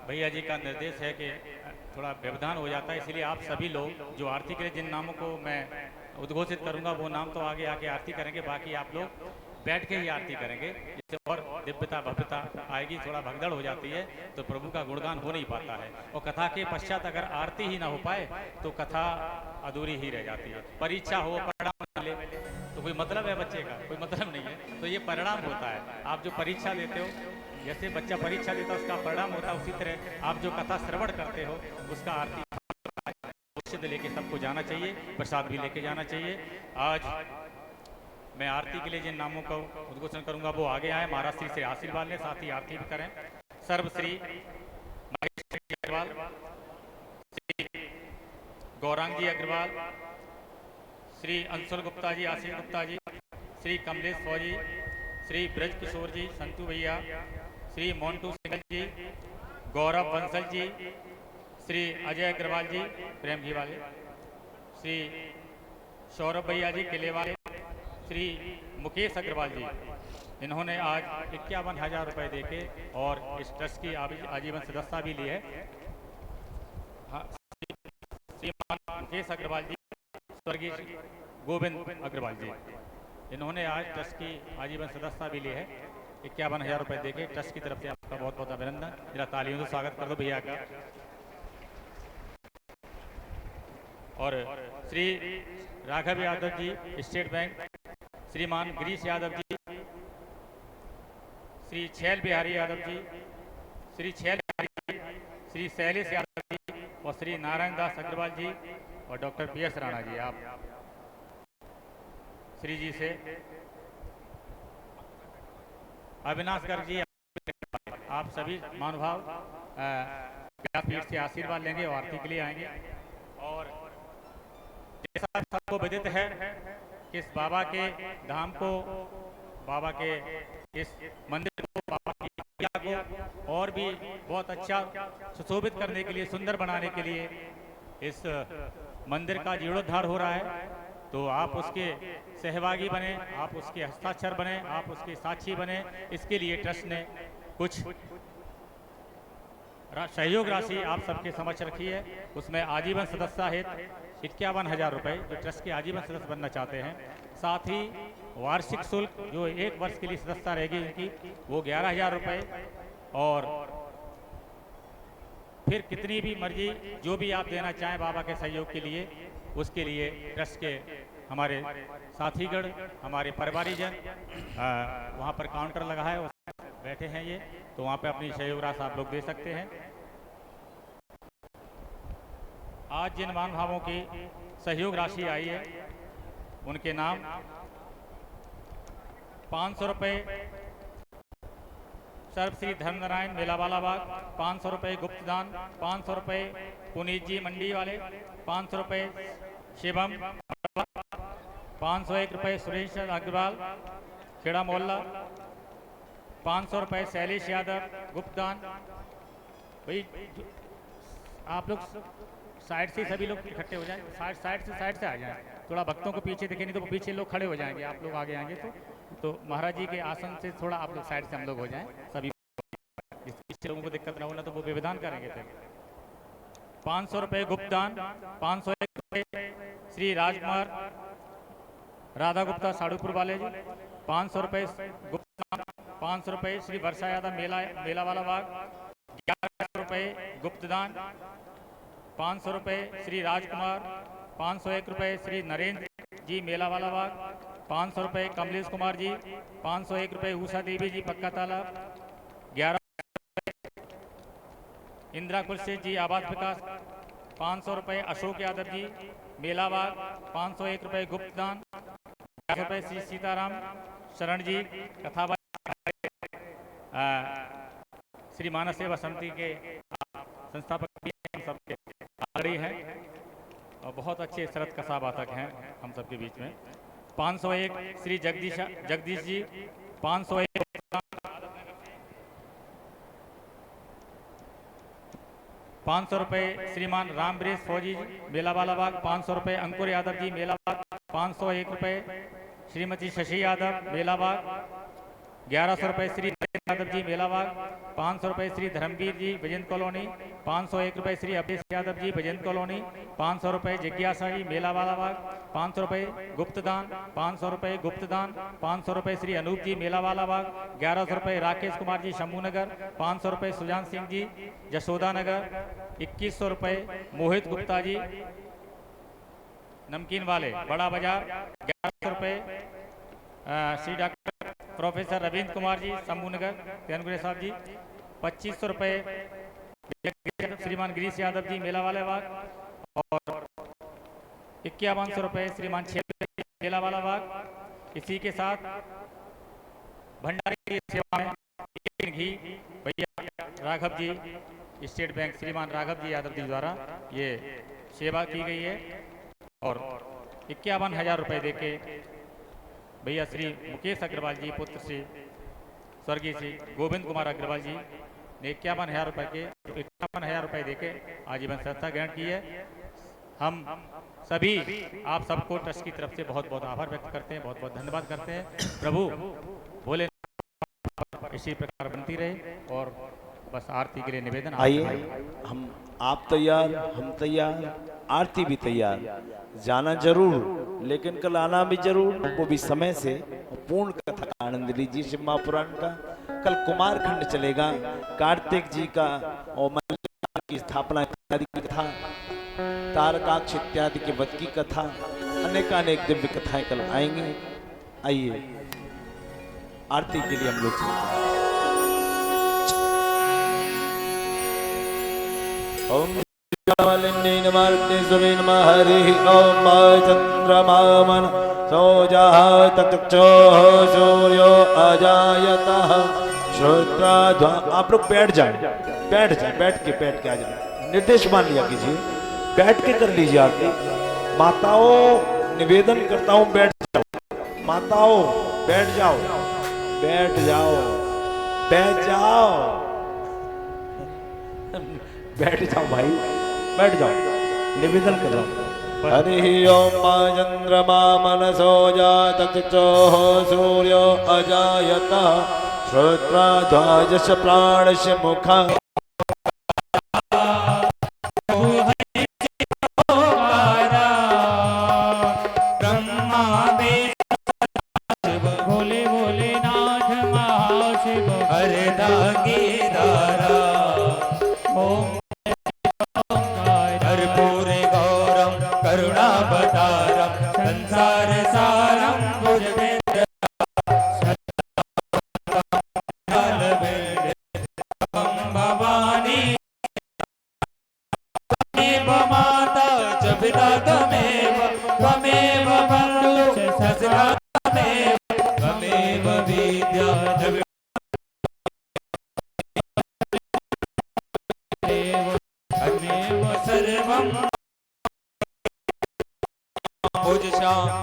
भैया जी का निर्देश है कि थोड़ा व्यवधान हो जाता है, इसलिए आप सभी लोग जो आरती के लिए जिन नामों को मैं उद्घोषित करूंगा वो नाम तो आगे आके आरती करेंगे। बाकी आप लोग बैठ के ही आरती करेंगे, जिससे और दिव्यता भव्यता आएगी। थोड़ा भगदड़ हो जाती है तो प्रभु का गुणगान हो नहीं पाता है, और कथा के पश्चात अगर आरती ही ना हो पाए तो कथा अधूरी ही रह जाती है। परीक्षा हो, परिणाम मिले तो कोई मतलब है बच्चे का? कोई मतलब नहीं है। तो ये परिणाम होता है। आप जो परीक्षा देते हो, जैसे बच्चा परीक्षा देता है उसका परिणाम होता है, उसी तरह आप जो कथा श्रवण करते हो उसका आरती सिद्ध लेके सबको जाना चाहिए, प्रसाद भी लेके जाना चाहिए। आज मैं आरती के लिए जिन नामों का उद्घोषण करूंगा वो आगे आए, महाराज श्री से आशीर्वाद लें, साथ ही आरती भी करें। सर्वश्री महेश अग्रवाल, श्री गौरांग जी अग्रवाल, श्री अंशुल गुप्ता जी, आशीष गुप्ता जी, श्री कमलेश फौजी, श्री ब्रज किशोर जी, संतू भैया, श्री मोन्टू सिंगल जी, गौरव बंसल जी, श्री अजय अग्रवाल जी प्रेम जी वाले, श्री सौरभ भैया जी किले वाले, श्री मुकेश अग्रवाल जी, इन्होंने आज 51,000 रुपये देके और इस ट्रस्ट की आजीवन सदस्यता भी ली है। हाँ, श्रीमान मुकेश अग्रवाल जी, स्वर्गीय गोविंद अग्रवाल जी, इन्होंने आज ट्रस्ट की आजीवन सदस्यता भी ली है। 51,000 रुपये देके ट्रस्ट की तरफ से आपका बहुत बहुत अभिनंदन। जरा तालियों से स्वागत कर दो भैया का। और श्री राघव यादव जी, स्टेट बैंक, श्रीमान गिरीश यादव जी, श्री छैल बिहारी यादव जी, श्री छैल बिहारी जी, श्री शैलेश यादव जी और श्री नारायण दास अग्रवाल जी और डॉक्टर PS राणा जी, आप श्री जी से अविनाश गर्ग जी, आप सभी महानुभाव व्यासपीठ से आशीर्वाद लेंगे और आरती के लिए आएंगे। और जैसा सबको विदित है कि इस बाबा के धाम को, बाबा के इस मंदिर को, बाबा की कुटिया को और भी बहुत अच्छा सुशोभित करने के लिए, सुंदर बनाने के लिए इस मंदिर का जीर्णोद्धार हो रहा है। तो आप उसके सहभागी बने, आप उसके हस्ताक्षर बने, आप उसके साक्षी बने। इसके लिए ट्रस्ट ने कुछ सहयोग राशि आप सबके समक्ष रखी है। उसमें आजीवन सदस्यता हेतु 51,000 रुपये जो ट्रस्ट के आजीवन सदस्य बनना चाहते हैं, साथ ही वार्षिक शुल्क जो 1 वर्ष के लिए सदस्यता रहेगी उनकी, वो 11,000 रुपये, और फिर कितनी भी मर्जी जो भी आप देना चाहें बाबा के सहयोग के लिए, उसके लिए ट्रस्ट के हमारे साथीगण, हमारे परिवारीजन, वहाँ पर काउंटर लगा है, बैठे हैं ये, तो वहाँ पे अपनी सहयोग राशि आप लोग दे सकते हैं। आज जिन महानुभावों की सहयोग राशि आई है उनके नाम 500 रुपये सर्वश्री धर्मनारायण मेलावाला बाग, 500 रुपये गुप्तदान, 500 रुपये पुनीत जी मंडी वाले, 500 रुपये शिवम, 501 रुपये सुरेश अग्रवाल खेड़ा मोहल्ला, 500 रुपये शैलेश यादव गुप्तदान। भाई आप लोग साइड से सभी लोग इकट्ठे हो जाएं, साइड से आ जाएं, थोड़ा भक्तों को पीछे दिखे, नहीं तो पीछे लोग खड़े हो जाएंगे। आप लोग आगे आएंगे तो महाराज जी के आसन से थोड़ा आप लोग साइड से हम लोग हो जाएं, सभी पीछे लोगों को दिक्कत ना हो, ना तो वो विधान करेंगे फिर। 500 रुपये गुप्तदान, 501 रुपये श्री राजकुमार राधा गुप्ता साड़ूपुर वाले जी, 500 रुपये गुप्तदान, 500 रुपये श्री वर्षा यादव मेला वाला बाग, 1100 रुपये गुप्तदान, 500 रुपये श्री राजकुमार, 501 रुपये श्री नरेंद्र जी मेला वाला बाग, 500 रुपये कमलेश कुमार जी, 501 रुपये उषा देवी जी पक्का तालाब, 11 इंदिरा कुलशेठ जी आवास विकास, 500 रुपये अशोक यादव जी मेला बाग, 501 रुपये गुप्तदान, 11 रुपये श्री सीताराम शरण जी कथा, श्री मानस सेवा समिति के संस्थापक भी हम सबके आगड़ी हैं और बहुत अच्छे शरद कसा वादक हैं हम सबके बीच में। 501 श्री जगदीश जी, 501 500 रुपये श्रीमान रामवरेश फौजी मेला वाला बाग, 500 रुपये अंकुर यादव जी मेला बाग, 501 रुपये श्रीमती शशि यादव मेला बाग, 1100 रुपये श्री यादव जी मेलाबाग, 500 रुपए श्री धर्मवीर जी विजयंत कॉलोनी, 501 रुपए श्री अवधेश यादव जी विजयंत कॉलोनी, 500 रुपए जिज्ञासा जी मेलावाला बाग, 500 रुपए गुप्तदान, 500 रुपए गुप्तदान, 500 रुपए श्री अनूप जी मेलावाला बाग, 1100 रुपए राकेश कुमार जी शंभू नगर, 500 रुपए सुजान सिंह जी जसोदा नगर, 2100 रुपए मोहित गुप्ता जी नमकीन वाले बड़ा बाजार, 1100 रुपए श्री डॉक्टर प्रोफेसर रविंद्र कुमार जी शंभू नगर तेनगुरे साहब जी, 2500 रुपए श्रीमान गिरीश यादव जी मेला वाले बाग, और 5100 रुपए श्रीमान छेल मेला वाला बाग। इसी के साथ भंडारे की सेवा में घी भैया राघव जी स्टेट बैंक श्रीमान राघव जी यादव जी द्वारा ये सेवा की गई है, और 51,000 रुपए देके भैया श्री मुकेश अग्रवाल जी पुत्र श्री स्वर्गीय श्री गोविंद कुमार अग्रवाल जी ने 51,000 रुपए देके आजीवन संस्था ग्रहण की है। हम सभी आप सबको ट्रस्ट की तरफ से बहुत बहुत आभार व्यक्त करते हैं, बहुत बहुत धन्यवाद करते हैं। प्रभु भोले इसी प्रकार बनती रहे, और बस आरती के लिए निवेदन। आइए, हम आप तैयार, हम तैयार, आरती भी तैयार, जाना जरूर लेकिन कल आना भी जरूर, वो भी समय से। पूर्ण कथा का आनंद लीजिए शिव महापुराण का। कल कुमार खंड चलेगा, कार्तिक जी का और मल्लिका की स्थापना इत्यादि की कथा, तारकाक्ष इत्यादि के वध की कथा, अनेकानेक दिव्य कथाएं कल आएंगी। आइए आरती के लिए हम लोग चलते हैं। ओम नमार्तेश्वरी नमः हरि ओम चंद्रमा मन सोजाः ततक्षोः सूर्यो अजायतः श्रोत्राध्वा। आप लोग बैठ जाए, बैठ के आ जाए, निर्देश मान लिया कीजिए, बैठ के कर लीजिए आरती। माताओं निवेदन करता हूँ बैठ जाओ, माताओं बैठ जाओ, बैठ जाओ, बैठ जाओ, बैठ जाओ भाई, बैठ जाओ, निवेदन कर रहा हूं। हरि ओम चंद्रमा मनसो जातचक्षुः सूर्यो अजायतः श्रोत्राध्वजस्य प्राणस्य मुखः।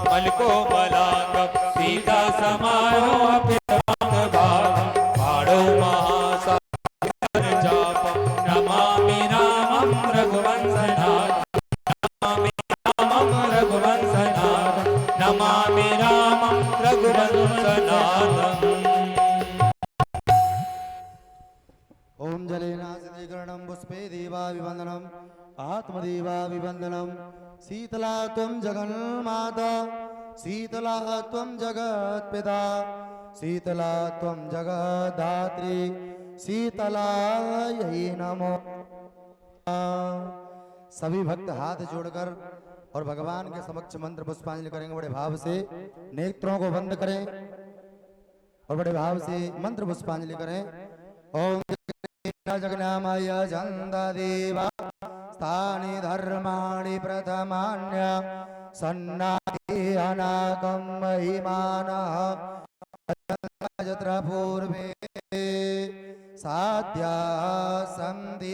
मलको बलाक सीता समारोह पाड़ो महासागर जाप नमामि रामं रघुवंशनाथ, नमामि रामं रघुवंशनाथ, नमामि रामं रघुवंशनाथ। ओम जलेनाशतीकरणं पुष्पे देवाभिवंदनम् आत्मदेवाभिवंदनम्। शीतला त्वं जगन्माता, शीतला त्वं जगत्पिता, शीतला त्वं जगद्धात्री, शीतलायै नमो। सभी भक्त हाथ जोड़कर और भगवान के समक्ष मंत्र पुष्पांजलि करेंगे। बड़े भाव से नेत्रों को बंद करें और बड़े भाव से मंत्र पुष्पांजलि करें। ओम जगन्नामाय चंददेवा स्थानि धर्माणि प्रथमान्य सन्नादि अनाकं महिमानः यत्र पूर्वे साध्या सन्ति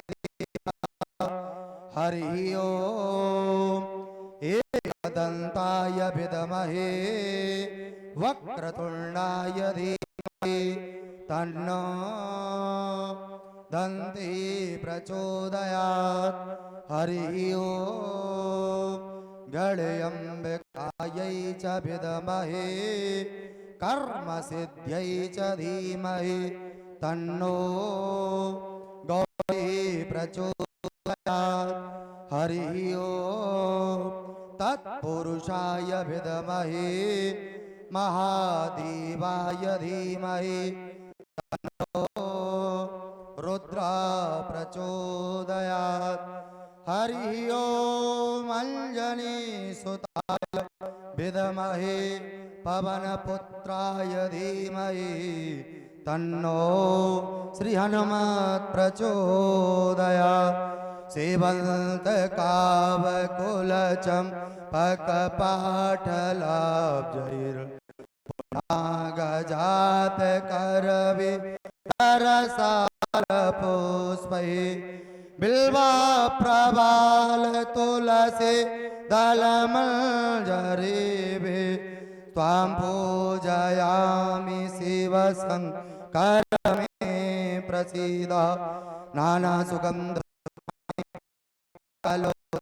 हरि ओम। एकदन्ताय विद्महे वक्रतुण्डाय धीमहि तन्नो दन्ति प्रचोदयात्। हरि ओम। गणयम्बिकायै च विद्महे कर्म सिद्ध्यै च धीमहि तन्नो गौरी प्रचोदयात् हरि ओम तत्पुरुषाय विद्महे महादेवाय धीमहि रुद्र प्रचोदयात् हरि ओम अंजनी सुताय विद्महे पवन पुत्राय धीमहि तन्नो श्री हनुमत् प्रचोदयात् सेवंत कावकुल चंपक पाटलाब्जैर् नागजात करवि करसाल पुष्पैः बिल्वा प्रबाल तुलसी दलमंजरीभिः त्वां पूजयामि शिव शंकर मे प्रसीद नाना सुगंध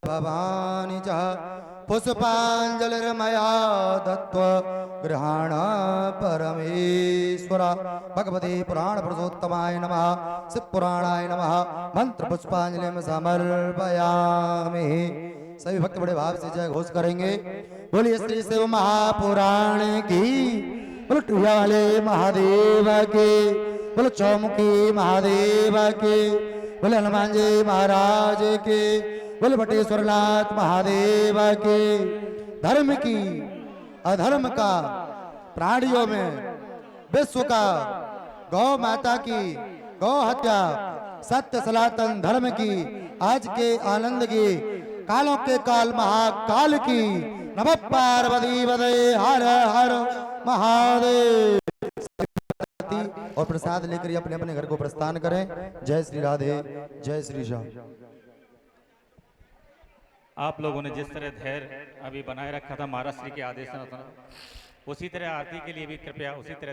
भवानी च पुष्पांजलिर्मया दत्त्वा गृहाण परमेश्वर भगवते पुराण पुरुषोत्तमाय नमः शिव पुराणाय नमः मंत्र पुष्पांजलिं समर्पयामि। सभी भक्त बड़े भाव से जय घोष करेंगे। बोलिए श्री शिव महापुराण की, बोलो टूया वाले महादेव के, बोलो चौमुखी महादेव के, बोले हनुमान जी महाराज के, बोले बटेश्वरनाथ महादेव के। धर्म की अधर्म का, प्राणियों में विश्व का, गौ माता की गौ हत्या, सत्य सनातन धर्म की, आज के आनंद की, कालों के काल महाकाल की, नमः पार्वती पते हर हर महादेव। और प्रसाद लेकर अपने अपने घर को प्रस्थान करें। जय श्री राधे, जय श्री श्याम। आप लोगों ने जिस तरह धैर्य अभी बनाए रखा था महाराज श्री के आदेश अनुसार, उसी तरह आरती के लिए भी कृपया उसी तरह